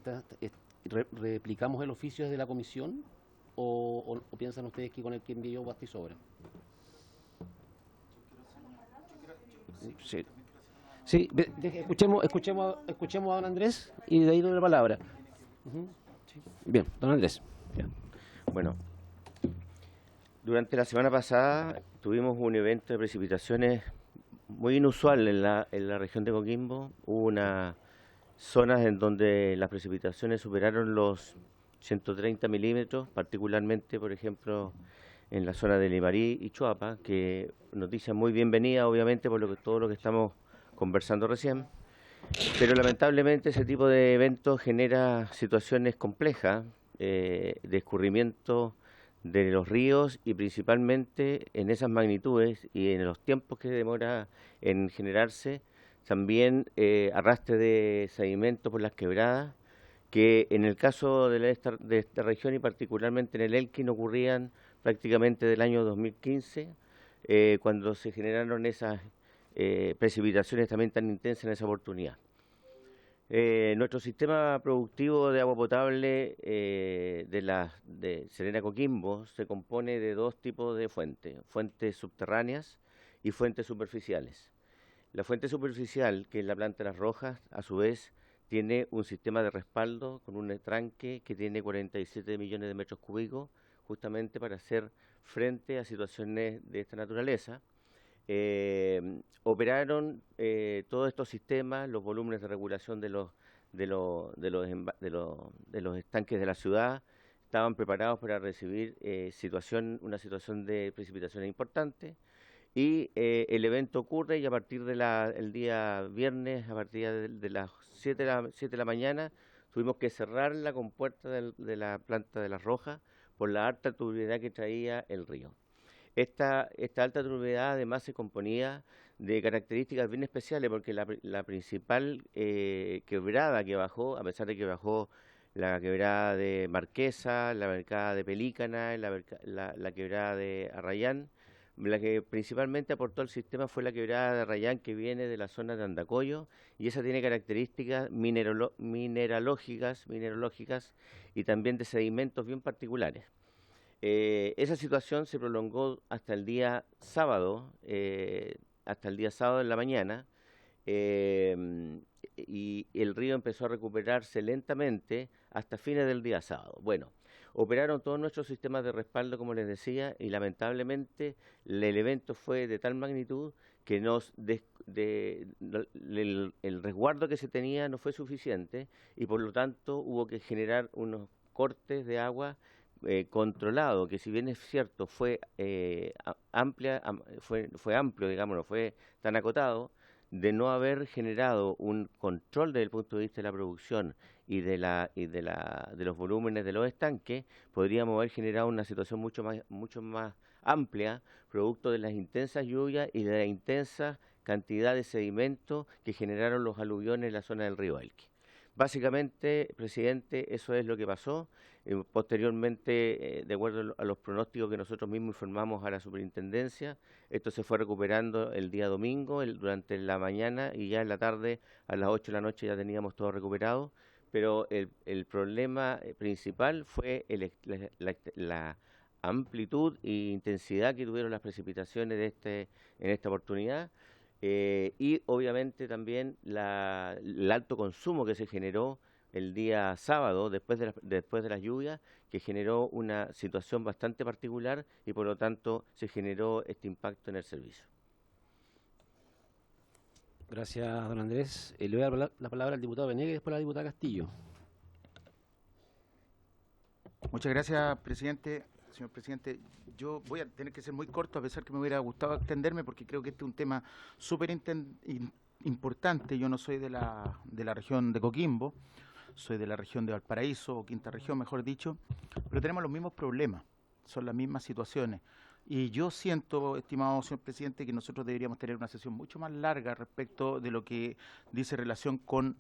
replicamos el oficio desde la comisión o piensan ustedes que con el que envió basta y sobra. Sí, sí, escuchemos a don Andrés y de ahí doy la palabra. Sí. Bien, don Andrés. Bien. Bueno, durante la semana pasada tuvimos un evento de precipitaciones muy inusual en la región de Coquimbo. Hubo unas zonas en donde las precipitaciones superaron los 130 milímetros, particularmente, por ejemplo, en la zona de Limarí y Choapa, que noticia muy bienvenida, obviamente, por todo lo que estamos conversando recién. Pero lamentablemente ese tipo de eventos genera situaciones complejas de escurrimiento de los ríos, y principalmente en esas magnitudes y en los tiempos que demora en generarse, también arrastre de sedimento por las quebradas, que en el caso de esta región y particularmente en el Elqui ocurrían prácticamente del año 2015, cuando se generaron esas precipitaciones también tan intensas en esa oportunidad. Nuestro sistema productivo de agua potable de Serena Coquimbo se compone de dos tipos de fuentes subterráneas y fuentes superficiales. La fuente superficial, que es la planta de Las Rojas, a su vez tiene un sistema de respaldo con un tranque que tiene 47 millones de metros cúbicos, justamente para hacer frente a situaciones de esta naturaleza. Operaron todos estos sistemas, los volúmenes de regulación de los estanques de la ciudad, estaban preparados para recibir una situación de precipitaciones importante. Y el evento ocurre y a partir del día viernes, a partir de las 7 de la mañana, tuvimos que cerrar la compuerta de la planta de Las Rojas por la alta turbiedad que traía el río. Esta alta turbiedad además se componía de características bien especiales porque la principal quebrada que bajó, a pesar de que bajó la quebrada de Marquesa, la quebrada de Pelícana, la quebrada de Arrayán, la que principalmente aportó al sistema fue la quebrada de Arrayán, que viene de la zona de Andacollo, y esa tiene características mineralógicas y también de sedimentos bien particulares. Esa situación se prolongó hasta el día sábado en la mañana, y el río empezó a recuperarse lentamente hasta fines del día sábado. Bueno, operaron todos nuestros sistemas de respaldo, como les decía, y lamentablemente el evento fue de tal magnitud que el resguardo que se tenía no fue suficiente y por lo tanto hubo que generar unos cortes de agua controlado, que si bien es cierto fue amplio, digamos, no fue tan acotado, de no haber generado un control desde el punto de vista de la producción y de los volúmenes de los estanques, podríamos haber generado una situación mucho más amplia, producto de las intensas lluvias y de la intensa cantidad de sedimentos que generaron los aluviones en la zona del río Elqui. Básicamente, presidente, eso es lo que pasó. Posteriormente, de acuerdo a los pronósticos que nosotros mismos informamos a la superintendencia, esto se fue recuperando el día domingo, durante la mañana, y ya en la tarde, a las 8 de la noche, ya teníamos todo recuperado. Pero el problema principal fue la amplitud e intensidad que tuvieron las precipitaciones en esta oportunidad. Y obviamente también el alto consumo que se generó el día sábado después de las lluvias, que generó una situación bastante particular y por lo tanto se generó este impacto en el servicio. Gracias, don Andrés. Le voy a dar la palabra al diputado Venegas y después a la diputada Castillo. Muchas gracias, presidente. Señor presidente, yo voy a tener que ser muy corto, a pesar que me hubiera gustado extenderme, porque creo que este es un tema súper importante. Yo no soy de la región de Coquimbo, soy de la región de Valparaíso, o quinta región, mejor dicho, pero tenemos los mismos problemas, son las mismas situaciones. Y yo siento, estimado señor presidente, que nosotros deberíamos tener una sesión mucho más larga respecto de lo que dice relación con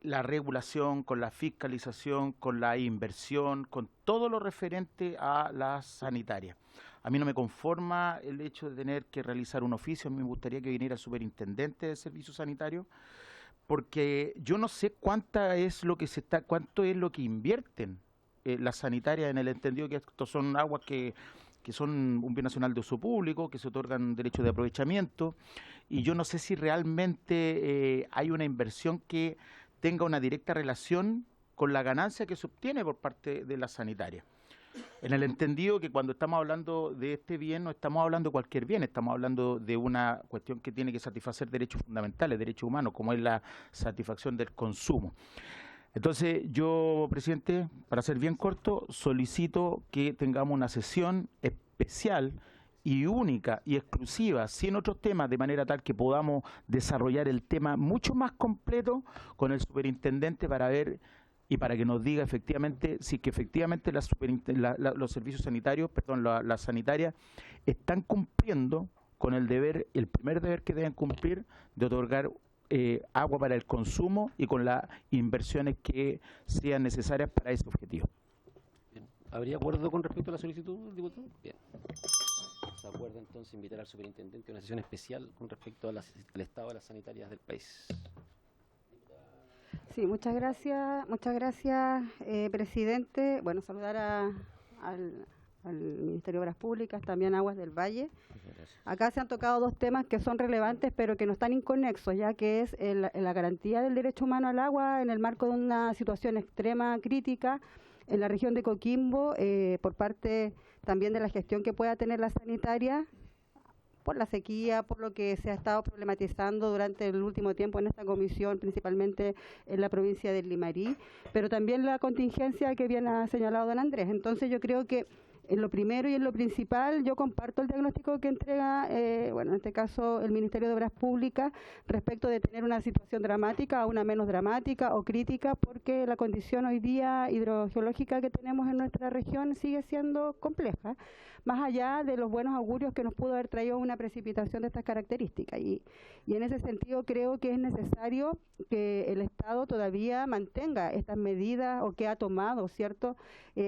la regulación, con la fiscalización, con la inversión, con todo lo referente a la sanitaria. A mí no me conforma el hecho de tener que realizar un oficio, a mí me gustaría que viniera el superintendente de servicios sanitarios, porque yo no sé cuánto es lo que invierten las sanitarias, en el entendido que estos son aguas que son un bien nacional de uso público, que se otorgan derechos de aprovechamiento, y yo no sé si realmente hay una inversión que tenga una directa relación con la ganancia que se obtiene por parte de la sanitaria. En el entendido que cuando estamos hablando de este bien, no estamos hablando de cualquier bien, estamos hablando de una cuestión que tiene que satisfacer derechos fundamentales, derechos humanos, como es la satisfacción del consumo. Entonces, yo, presidente, para ser bien corto, solicito que tengamos una sesión especial y única y exclusiva, sin otros temas, de manera tal que podamos desarrollar el tema mucho más completo con el superintendente para ver y para que nos diga efectivamente si que efectivamente los servicios sanitarios, las sanitarias, están cumpliendo con el primer deber que deben cumplir de otorgar agua para el consumo y con las inversiones que sean necesarias para ese objetivo. Bien. ¿Habría acuerdo con respecto a la solicitud, diputado? Bien. ¿Se acuerda entonces invitar al superintendente a una sesión especial con respecto al estado de las sanitarias del país? Sí, muchas gracias, presidente. Bueno, saludar al Ministerio de Obras Públicas, también Aguas del Valle. Acá se han tocado dos temas que son relevantes, pero que no están inconexos, ya que es la garantía del derecho humano al agua en el marco de una situación extrema crítica en la región de Coquimbo, por parte también de la gestión que pueda tener la sanitaria, por la sequía, por lo que se ha estado problematizando durante el último tiempo en esta comisión, principalmente en la provincia del Limarí, pero también la contingencia que bien ha señalado don Andrés. Entonces yo creo que en lo primero y en lo principal, yo comparto el diagnóstico que entrega, en este caso, el Ministerio de Obras Públicas respecto de tener una situación dramática a una menos dramática o crítica, porque la condición hoy día hidrogeológica que tenemos en nuestra región sigue siendo compleja, más allá de los buenos augurios que nos pudo haber traído una precipitación de estas características. Y en ese sentido creo que es necesario que el Estado todavía mantenga estas medidas o que ha tomado, ¿cierto?,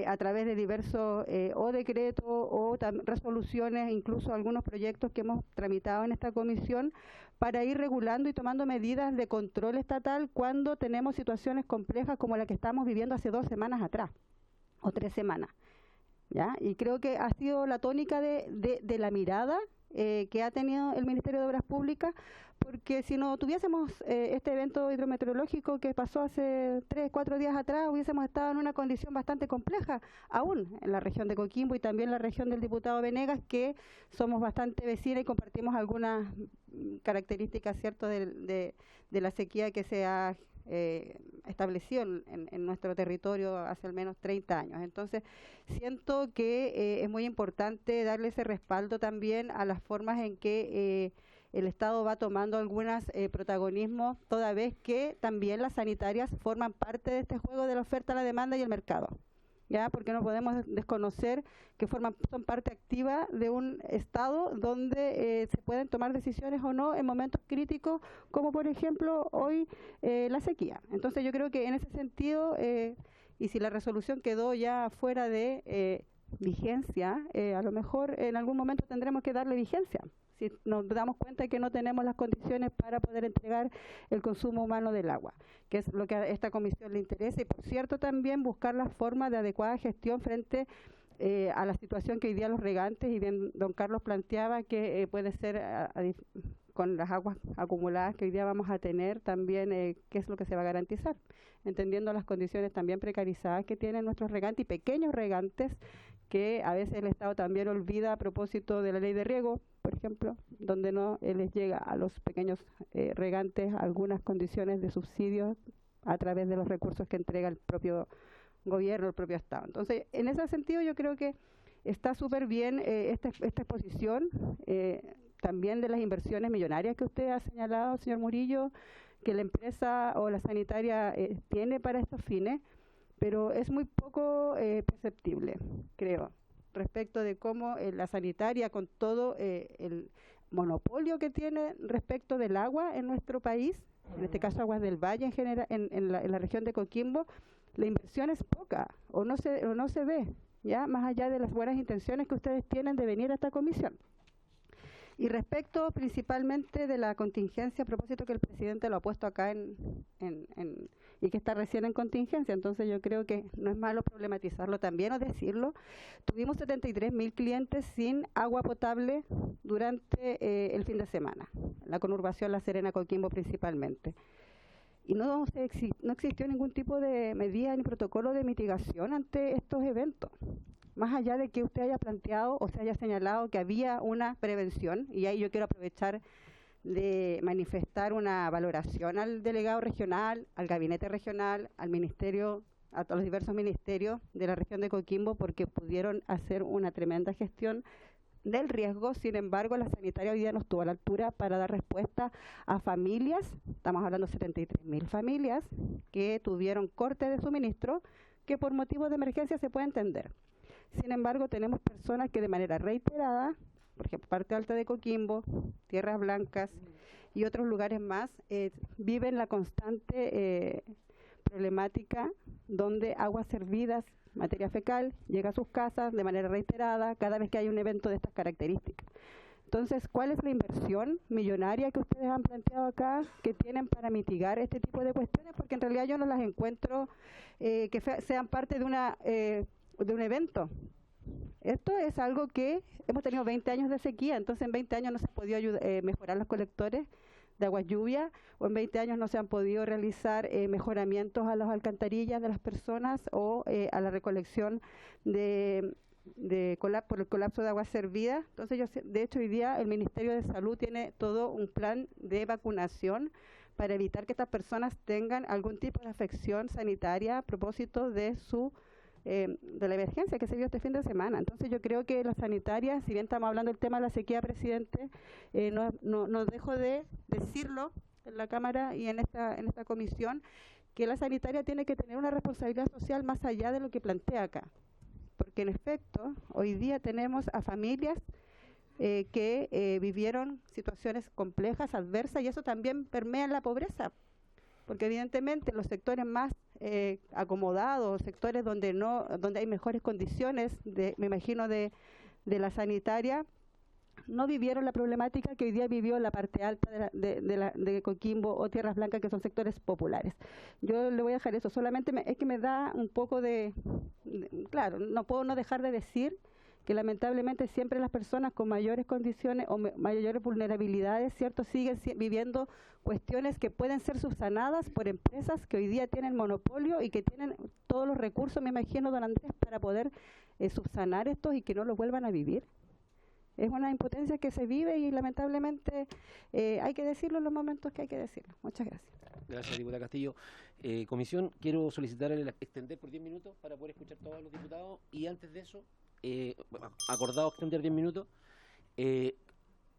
a través de diversos o decretos o resoluciones, incluso algunos proyectos que hemos tramitado en esta comisión, para ir regulando y tomando medidas de control estatal cuando tenemos situaciones complejas como la que estamos viviendo hace 2 semanas atrás, o 3 semanas. ¿Ya? Y creo que ha sido la tónica de la mirada que ha tenido el Ministerio de Obras Públicas, porque si no tuviésemos este evento hidrometeorológico que pasó hace 3, 4 días atrás, hubiésemos estado en una condición bastante compleja, aún en la región de Coquimbo y también en la región del diputado Venegas, que somos bastante vecinas y compartimos algunas características, ¿cierto?, de la sequía que se ha establecido en nuestro territorio hace al menos 30 años. Entonces, siento que es muy importante darle ese respaldo también a las formas en que el Estado va tomando algunos protagonismos, toda vez que también las sanitarias forman parte de este juego de la oferta, la demanda y el mercado. ¿Ya? Porque no podemos desconocer que son parte activa de un Estado donde se pueden tomar decisiones o no en momentos críticos, como por ejemplo hoy la sequía. Entonces yo creo que en ese sentido, y si la resolución quedó ya fuera de vigencia, a lo mejor en algún momento tendremos que darle vigencia. Si nos damos cuenta que no tenemos las condiciones para poder entregar el consumo humano del agua, que es lo que a esta comisión le interesa, y por cierto también buscar las formas de adecuada gestión frente a la situación que hoy día los regantes, y bien don Carlos planteaba que puede ser con las aguas acumuladas que hoy día vamos a tener también, qué es lo que se va a garantizar, entendiendo las condiciones también precarizadas que tienen nuestros regantes y pequeños regantes, que a veces el Estado también olvida a propósito de la ley de riego, por ejemplo, donde no les llega a los pequeños regantes algunas condiciones de subsidio a través de los recursos que entrega el propio gobierno, el propio Estado. Entonces, en ese sentido yo creo que está súper bien esta exposición, también de las inversiones millonarias que usted ha señalado, señor Murillo, que la empresa o la sanitaria tiene para estos fines, pero es muy poco perceptible, creo, respecto de cómo la sanitaria, con todo el monopolio que tiene respecto del agua en nuestro país, en este caso Aguas del Valle en general, en la región de Coquimbo, la inversión es poca o no se ve, ya más allá de las buenas intenciones que ustedes tienen de venir a esta comisión. Y respecto principalmente de la contingencia, a propósito que el presidente lo ha puesto acá y que está recién en contingencia, entonces yo creo que no es malo problematizarlo también o decirlo. Tuvimos 73.000 clientes sin agua potable durante el fin de semana, la conurbación La Serena, Coquimbo principalmente. Y no existió ningún tipo de medida ni protocolo de mitigación ante estos eventos. Más allá de que usted haya planteado o se haya señalado que había una prevención, y ahí yo quiero aprovechar de manifestar una valoración al delegado regional, al gabinete regional, al ministerio, a todos los diversos ministerios de la región de Coquimbo, porque pudieron hacer una tremenda gestión del riesgo. Sin embargo, la sanitaria hoy día no estuvo a la altura para dar respuesta a familias, estamos hablando de 73.000 familias, que tuvieron corte de suministro, que por motivos de emergencia se puede entender. Sin embargo, tenemos personas que de manera reiterada, por ejemplo, parte alta de Coquimbo, Tierras Blancas y otros lugares más, viven la constante problemática donde aguas servidas, materia fecal, llega a sus casas de manera reiterada cada vez que hay un evento de estas características. Entonces, ¿cuál es la inversión millonaria que ustedes han planteado acá que tienen para mitigar este tipo de cuestiones? Porque en realidad yo no las encuentro que sean parte de un evento. Esto es algo que hemos tenido 20 años de sequía, entonces en 20 años no se ha podido mejorar los colectores de aguas lluvia, o en 20 años no se han podido realizar mejoramientos a las alcantarillas de las personas o a la recolección de por el colapso de aguas servidas. Entonces, de hecho, hoy día el Ministerio de Salud tiene todo un plan de vacunación para evitar que estas personas tengan algún tipo de afección sanitaria a propósito de de la emergencia que se vio este fin de semana. Entonces yo creo que la sanitaria, si bien estamos hablando del tema de la sequía, presidente, no dejo de decirlo en la Cámara y en esta comisión, que la sanitaria tiene que tener una responsabilidad social más allá de lo que plantea acá. Porque en efecto, hoy día tenemos a familias que vivieron situaciones complejas, adversas, y eso también permea en la pobreza. Porque evidentemente los sectores más acomodados, sectores donde hay mejores condiciones, me imagino, de la sanitaria, no vivieron la problemática que hoy día vivió la parte alta de Coquimbo o Tierras Blancas, que son sectores populares. Yo le voy a dejar eso, solamente es que me da un poco claro, no puedo no dejar de decir que lamentablemente siempre las personas con mayores condiciones o mayores vulnerabilidades, ¿cierto?, siguen viviendo cuestiones que pueden ser subsanadas por empresas que hoy día tienen monopolio y que tienen todos los recursos, me imagino, don Andrés, para poder subsanar estos y que no los vuelvan a vivir. Es una impotencia que se vive y lamentablemente hay que decirlo en los momentos que hay que decirlo. Muchas gracias. Gracias, diputada Castillo. Comisión, quiero solicitar extender por 10 minutos para poder escuchar a todos los diputados, y antes de eso, acordado extender 10 minutos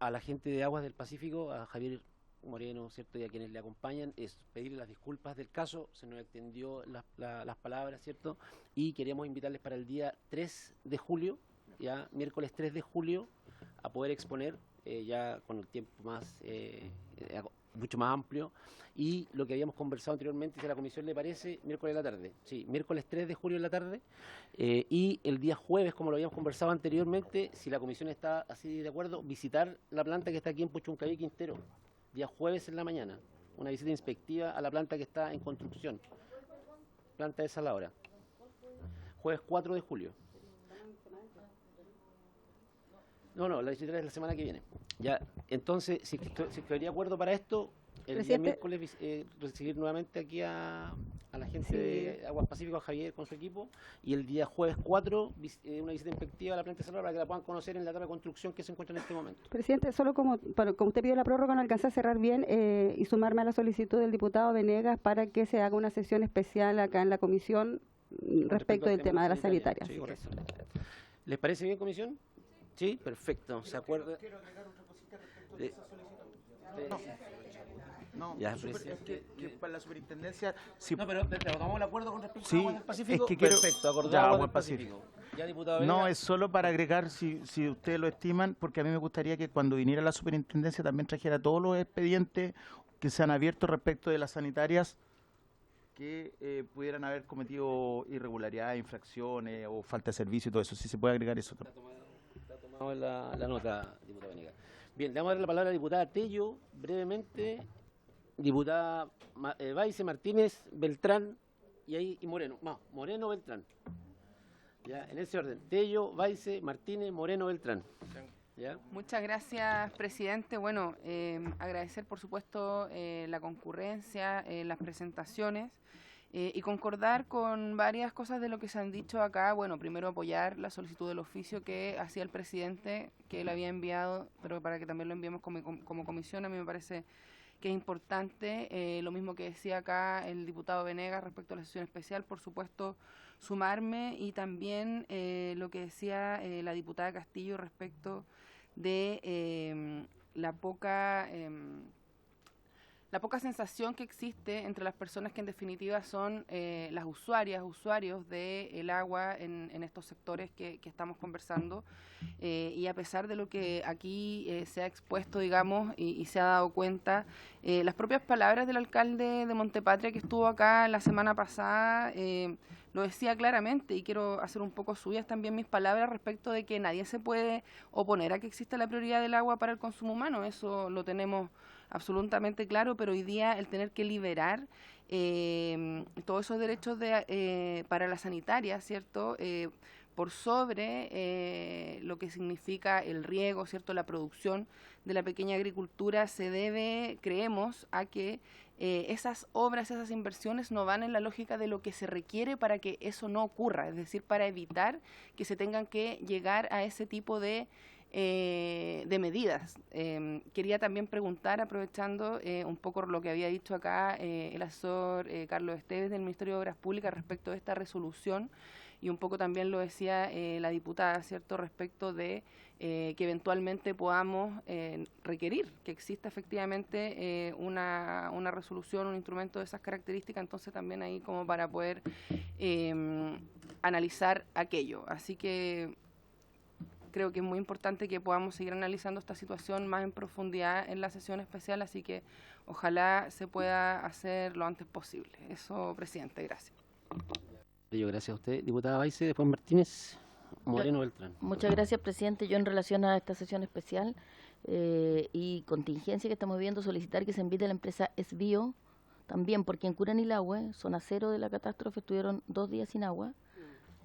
a la gente de Aguas del Pacífico, a Javier Moreno, ¿cierto?, y a quienes le acompañan, es pedirle las disculpas del caso, se nos extendió las palabras, ¿cierto?, y queríamos invitarles para el día 3 de julio, ya miércoles 3 de julio, a poder exponer ya con el tiempo mucho más amplio, y lo que habíamos conversado anteriormente, si a la comisión le parece, miércoles en la tarde, sí, miércoles 3 de julio en la tarde, y el día jueves, como lo habíamos conversado anteriormente, si la comisión está así de acuerdo, visitar la planta que está aquí en Puchuncaví, Quintero, día jueves en la mañana, una visita inspectiva a la planta que está en construcción, planta de Saladora, jueves 4 de julio. No, la visita es la semana que viene. Ya, entonces, si estoy de acuerdo para esto, el día miércoles recibir nuevamente aquí a la gente de Aguas Pacífico, a Javier con su equipo, y el día jueves 4, una visita inspectiva a la planta de Saladora para que la puedan conocer en la etapa de construcción que se encuentra en este momento. Presidente, solo como usted pidió la prórroga, no alcancé a cerrar bien y sumarme a la solicitud del diputado Venegas para que se haga una sesión especial acá en la comisión respecto del tema de la sanitaria. Sí, correcto. ¿Les parece bien, comisión? Sí, perfecto. ¿Se acuerda? Quiero agregar otra cosita respecto de esa solicitud. No, Ya, es que para la superintendencia... No, pero ¿tomamos el acuerdo con respecto Sí, a Aguas del Pacífico? es que quiero- Perfecto, acordado Ya, Aguas Aguas del Pacífico. Ya, diputado No, Venegas. es solo para agregar, si ustedes lo estiman, porque a mí me gustaría que cuando viniera la superintendencia también trajera todos los expedientes que se han abierto respecto de las sanitarias que pudieran haber cometido irregularidades, infracciones o falta de servicio y todo eso. Si se puede agregar eso. Está tomado la nota, diputado Venegas. Bien, le vamos a dar la palabra a la diputada Tello, brevemente, diputada Baice, Martínez, Beltrán y Moreno. No, Moreno, Beltrán. Ya, en ese orden. Tello, Baice, Martínez, Moreno, Beltrán. ¿Ya? Muchas gracias, presidente. Bueno, agradecer, por supuesto, la concurrencia, las presentaciones y concordar con varias cosas de lo que se han dicho acá. Bueno, primero apoyar la solicitud del oficio que hacía el presidente, que él había enviado, pero para que también lo enviemos como comisión. A mí me parece que es importante, lo mismo que decía acá el diputado Venegas respecto a la sesión especial, por supuesto, sumarme, y también lo que decía la diputada Castillo respecto de la poca sensación que existe entre las personas que en definitiva son las usuarios del agua en estos sectores que estamos conversando, y a pesar de lo que aquí se ha expuesto, digamos, y se ha dado cuenta, las propias palabras del alcalde de Montepatria, que estuvo acá la semana pasada, lo decía claramente, y quiero hacer un poco suyas también mis palabras respecto de que nadie se puede oponer a que exista la prioridad del agua para el consumo humano. Eso lo tenemos absolutamente claro, pero hoy día el tener que liberar todos esos derechos para la sanitaria, ¿cierto?, por sobre lo que significa el riego, ¿cierto?, la producción de la pequeña agricultura, se debe, creemos, a que esas obras, esas inversiones no van en la lógica de lo que se requiere para que eso no ocurra, es decir, para evitar que se tengan que llegar a ese tipo de medidas. Quería también preguntar, aprovechando un poco lo que había dicho acá el asesor Carlos Esteves del Ministerio de Obras Públicas respecto de esta resolución, y un poco también lo decía la diputada, ¿cierto?, respecto de que eventualmente podamos requerir que exista efectivamente una resolución, un instrumento de esas características, entonces también ahí como para poder analizar aquello. Así que creo que es muy importante que podamos seguir analizando esta situación más en profundidad en la sesión especial, así que ojalá se pueda hacer lo antes posible. Eso, presidente, gracias. Gracias a usted, diputada Baise. Después Martínez, Moreno, Beltrán. Muchas gracias, presidente. Yo, en relación a esta sesión especial y contingencia que estamos viendo, solicitar que se invite a la empresa Esbio también, porque en Curanilahue, zona cero de la catástrofe, estuvieron 2 días sin agua.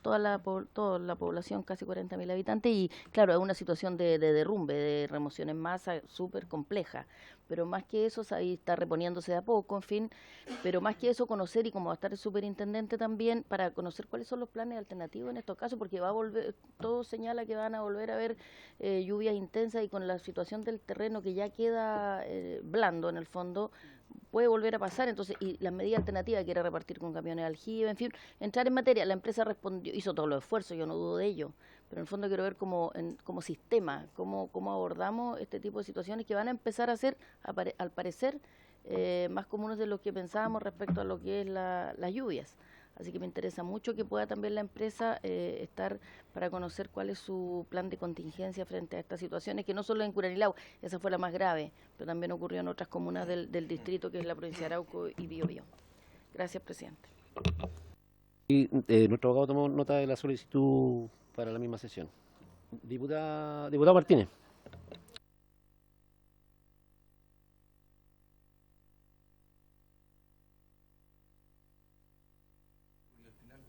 Toda la población, casi 40.000 habitantes, y claro, es una situación de derrumbe, de remoción en masa súper compleja, pero más que eso, ahí está reponiéndose de a poco, en fin, pero más que eso, conocer, y como va a estar el superintendente también, para conocer cuáles son los planes alternativos en estos casos, porque va a volver, todo señala que van a volver a haber lluvias intensas, y con la situación del terreno que ya queda blando en el fondo, puede volver a pasar. Entonces, y las medidas alternativas, que era repartir con camiones de aljibe, en fin, entrar en materia. La empresa respondió, hizo todos los esfuerzos, yo no dudo de ello, pero en el fondo quiero ver como sistema, cómo abordamos este tipo de situaciones que van a empezar a ser, al parecer, más comunes de lo que pensábamos respecto a lo que es las lluvias. Así que me interesa mucho que pueda también la empresa estar para conocer cuál es su plan de contingencia frente a estas situaciones, que no solo en Curanilahue, esa fue la más grave, pero también ocurrió en otras comunas del distrito, que es la provincia de Arauco y Biobío. Gracias, presidente. Y nuestro abogado tomó nota de la solicitud para la misma sesión. Diputado Martínez.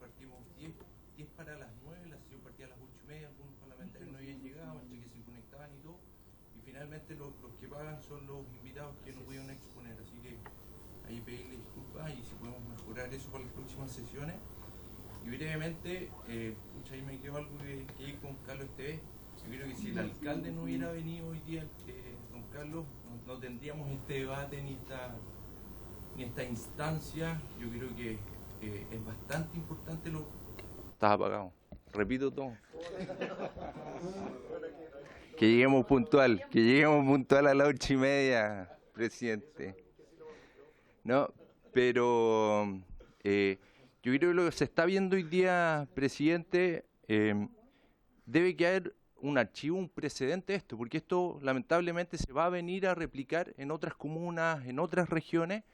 Partimos 10 para las 9, la sesión partía a las 8:30, algunos parlamentarios no habían llegado, entre que se conectaban y todo, y finalmente los que pagan son los invitados que no pudieron exponer, así que ahí pedirle disculpas y si podemos mejorar eso para las próximas sesiones. Y brevemente, ahí me quedó algo que hay con Carlos Esteves. Yo creo que si el alcalde no hubiera venido hoy día, don Carlos, no tendríamos este debate ni esta instancia. Yo creo que es bastante importante lo... Estás apagado. Repito todo. Que lleguemos puntual a las 8:30, presidente. No, pero yo creo que lo que se está viendo hoy día, presidente, debe quedar un archivo, un precedente de esto, porque esto lamentablemente se va a venir a replicar en otras comunas, en otras regiones.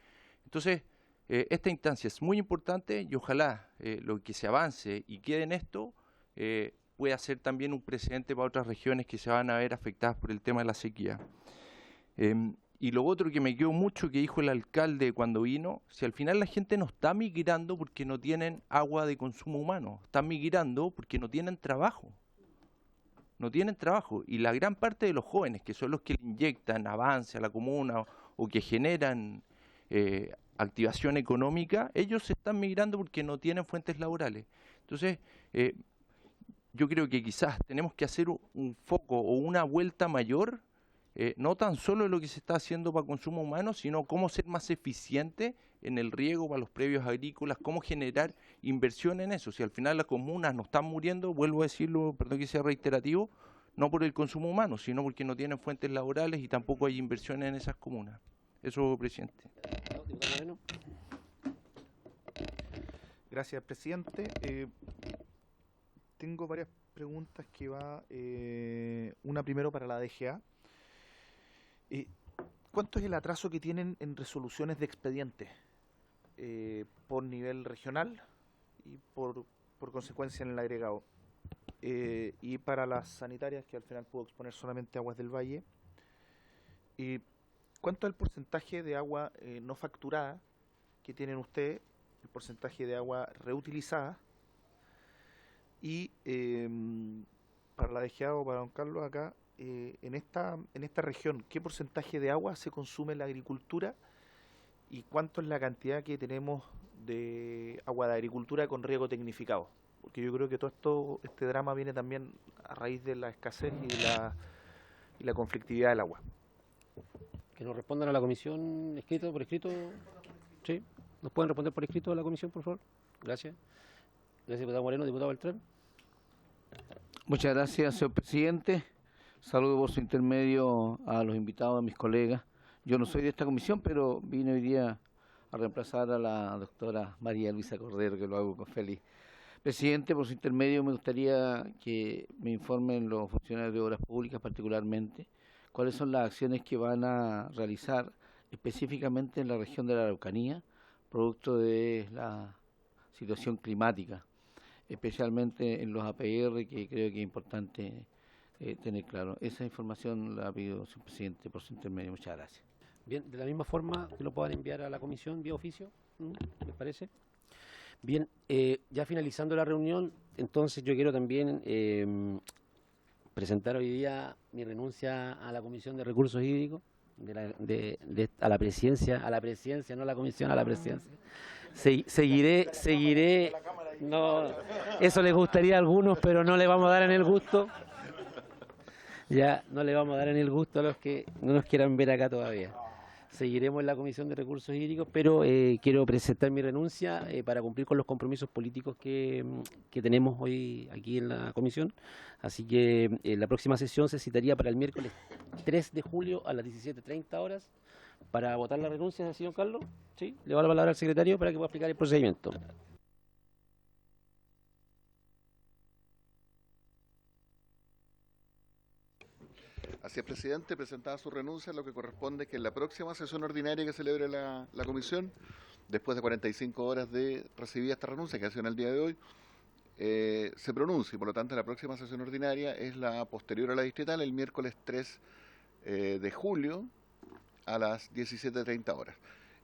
Entonces, esta instancia es muy importante y ojalá lo que se avance y quede en esto pueda ser también un precedente para otras regiones que se van a ver afectadas por el tema de la sequía. Y lo otro que me quedó mucho que dijo el alcalde cuando vino, si al final la gente no está migrando porque no tienen agua de consumo humano, están migrando porque no tienen trabajo. No tienen trabajo, y la gran parte de los jóvenes, que son los que le inyectan avance a la comuna o que generan activación económica, ellos están migrando porque no tienen fuentes laborales. Entonces, yo creo que quizás tenemos que hacer un foco o una vuelta mayor, no tan solo en lo que se está haciendo para consumo humano, sino cómo ser más eficiente en el riego para los previos agrícolas, cómo generar inversión en eso. Si al final las comunas no están muriendo, vuelvo a decirlo, perdón que sea reiterativo, no por el consumo humano, sino porque no tienen fuentes laborales y tampoco hay inversión en esas comunas. Eso, presidente. Gracias, presidente. Tengo varias preguntas que va, una primero para la DGA. ¿Cuánto es el atraso que tienen en resoluciones de expedientes por nivel regional y por consecuencia en el agregado? Y para las sanitarias, que al final puedo exponer solamente Aguas del Valle, ¿cuánto es el porcentaje de agua no facturada que tienen ustedes, el porcentaje de agua reutilizada? Y para la DGA o para don Carlos acá, en esta región, ¿qué porcentaje de agua se consume en la agricultura y cuánto es la cantidad que tenemos de agua de agricultura con riego tecnificado. Porque yo creo que este drama viene también a raíz de la escasez y la conflictividad del agua. Que nos respondan a la comisión por escrito. Sí, nos pueden responder por escrito a la comisión, por favor. Gracias. Gracias, diputado Moreno. Diputado Beltrán. Muchas gracias, señor presidente. Saludo por su intermedio a los invitados, a mis colegas. Yo no soy de esta comisión, pero vine hoy día a reemplazar a la doctora María Luisa Cordero, que lo hago con feliz. Presidente, por su intermedio me gustaría que me informen los funcionarios de Obras Públicas particularmente cuáles son las acciones que van a realizar específicamente en la región de la Araucanía, producto de la situación climática, especialmente en los APR, que creo que es importante tener claro. Esa información la pido, señor presidente, por su intermedio. Muchas gracias. Bien, de la misma forma que lo puedan enviar a la comisión vía oficio, ¿les parece? Bien, ya finalizando la reunión, entonces yo quiero también presentar hoy día mi renuncia a la Comisión de Recursos Hídricos, a la presidencia, no a la comisión, a la presidencia. Seguiré, no, eso les gustaría a algunos, pero no le vamos a dar en el gusto. Ya no le vamos a dar en el gusto a los que no nos quieran ver acá todavía. Seguiremos en la Comisión de Recursos Hídricos, pero quiero presentar mi renuncia para cumplir con los compromisos políticos que tenemos hoy aquí en la comisión. Así que la próxima sesión se citaría para el miércoles 3 de julio a las 17:30 horas para votar la renuncia del señor Carlos. ¿Sí? Le doy la palabra al secretario para que pueda explicar el procedimiento. Así es, presidente, presentada su renuncia, lo que corresponde es que en la próxima sesión ordinaria que celebre la comisión, después de 45 horas de recibir esta renuncia, que ha sido en el día de hoy, se pronuncie. Por lo tanto, la próxima sesión ordinaria es la posterior a la distrital, el miércoles 3 de julio a las 17:30 horas.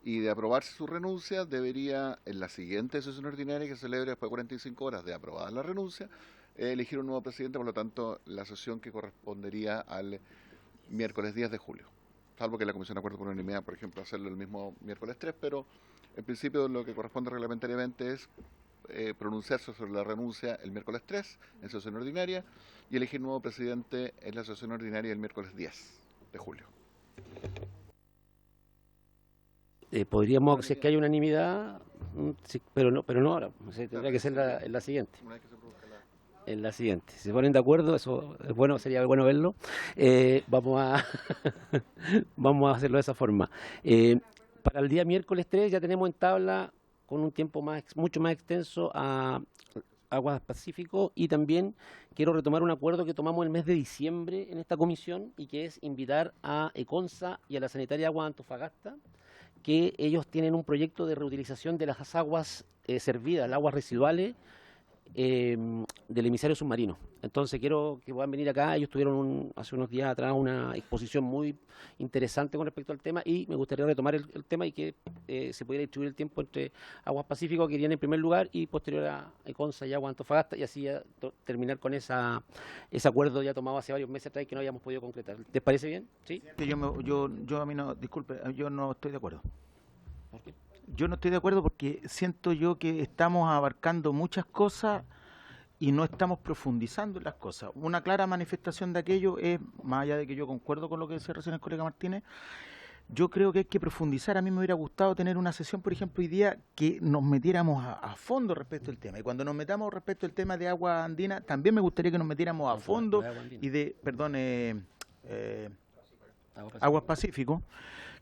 Y de aprobarse su renuncia, debería, en la siguiente sesión ordinaria que se celebre después de 45 horas de aprobada la renuncia, elegir un nuevo presidente. Por lo tanto, la sesión que correspondería al miércoles 10 de julio. Salvo que la Comisión acuerde por unanimidad, por ejemplo, hacerlo el mismo miércoles 3, pero en principio lo que corresponde reglamentariamente es pronunciarse sobre la renuncia el miércoles 3 en sesión ordinaria y elegir nuevo presidente en la sesión ordinaria el miércoles 10 de julio. Podríamos, si es que hay unanimidad, sí, pero no ahora, tendría que ser en la siguiente. En la siguiente. Si se ponen de acuerdo, eso es bueno, sería bueno verlo. Vamos a hacerlo de esa forma. Para el día miércoles 3 ya tenemos en tabla, con un tiempo mucho más extenso, a Aguas Pacífico, y también quiero retomar un acuerdo que tomamos el mes de diciembre en esta comisión y que es invitar a Econsa y a la Sanitaria Agua de Antofagasta, que ellos tienen un proyecto de reutilización de las aguas servidas, las aguas residuales del emisario submarino. Entonces quiero que puedan venir acá. Ellos tuvieron hace unos días atrás una exposición muy interesante con respecto al tema y me gustaría retomar el tema y que se pudiera distribuir el tiempo entre Aguas Pacífico, que irían en primer lugar, y posterior a Econsa y Agua Antofagasta, y así ya terminar con ese acuerdo ya tomado hace varios meses atrás y que no habíamos podido concretar. ¿Les parece bien? ¿Sí? Yo a mí no, disculpe, yo no estoy de acuerdo. ¿Por qué? Yo no estoy de acuerdo porque siento yo que estamos abarcando muchas cosas y no estamos profundizando en las cosas. Una clara manifestación de aquello es, más allá de que yo concuerdo con lo que decía recién el colega Martínez, yo creo que hay que profundizar. A mí me hubiera gustado tener una sesión, por ejemplo, hoy día que nos metiéramos a fondo respecto al tema. Y cuando nos metamos respecto al tema de agua andina, también me gustaría que nos metiéramos a fondo y de, Aguas Pacífico,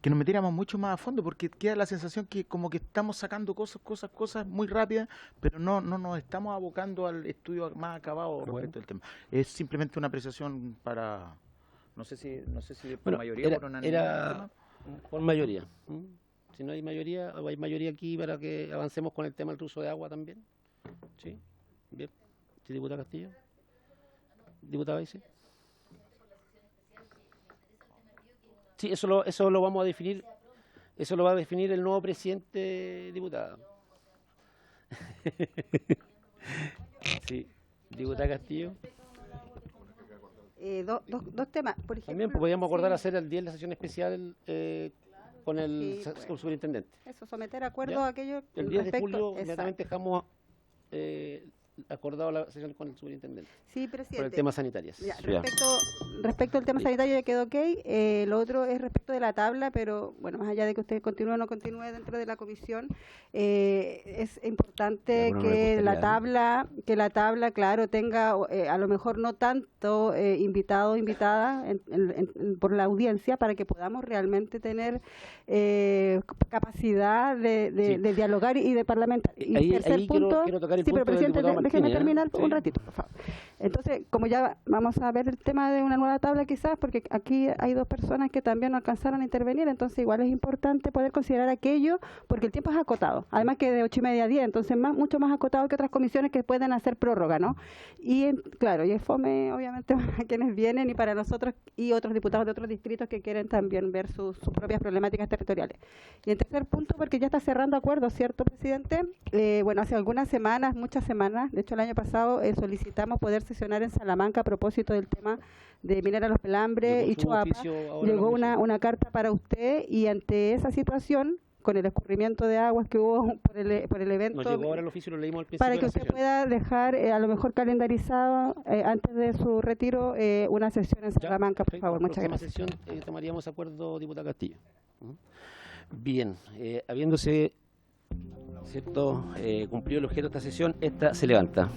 que nos metiéramos mucho más a fondo, porque queda la sensación que como que estamos sacando cosas muy rápidas, pero no nos estamos abocando al estudio más acabado respecto al tema. Es simplemente una apreciación para, no sé si por mayoría o por unanimidad. Por mayoría. Si no hay mayoría, o hay mayoría aquí para que avancemos con el tema del uso de agua también. ¿Sí? Bien. ¿Sí, diputada Castillo? ¿Diputada Baise? Sí, eso lo vamos a definir. Eso lo va a definir el nuevo presidente, diputada. Sí, diputada Castillo. Dos temas. Por ejemplo, también podríamos acordar hacer el día de la sesión especial con el Sí, pues. superintendente. Eso, someter acuerdo ¿Ya? a aquello. El 10 de respecto- julio exacto. inmediatamente dejamos acordado la sesión con el superintendente. Sí, Por presidente. el tema sanitarias. Ya, Ya. respecto al tema sanitario ya quedó ok. Lo otro es respecto de la tabla, pero bueno, más allá de que usted continúe o no continúe dentro de la comisión, es importante De alguna manera que gustaría, la tabla, claro, tenga a lo mejor no tanto invitado o invitada por la audiencia para que podamos realmente tener capacidad de dialogar y de parlamentar. Y Ahí tercer punto, quiero tocar el sí, pero punto del presidente, diputado déjeme Martínez, terminar Sí. un ratito, por favor. Entonces, como ya vamos a ver el tema de una nueva tabla quizás, porque aquí hay dos personas que también no alcanzaron a intervenir, entonces igual es importante poder considerar aquello, porque el tiempo es acotado, además que de 8:30 a 10, entonces mucho más acotado que otras comisiones que pueden hacer prórroga, ¿no? Y claro, y es fome obviamente para quienes vienen y para nosotros y otros diputados de otros distritos que quieren también ver sus propias problemáticas territoriales. Y en tercer punto, porque ya está cerrando acuerdos, ¿cierto, presidente? Bueno, hace algunas semanas, muchas semanas, de hecho el año pasado solicitamos poder sesionar en Salamanca a propósito del tema de Minera Los Pelambres y Choapa. Llegó una carta para usted y ante esa situación, con el escurrimiento de aguas que hubo por el evento, Nos llegó ahora el oficio, lo leímos al principio para de que la usted sesión. pueda dejar a lo mejor calendarizado antes de su retiro una sesión en Salamanca, por favor. Muchas próxima gracias. sesión tomaríamos acuerdo, diputada Castillo. Bien, habiéndose cierto cumplido el objeto de esta sesión, esta se levanta.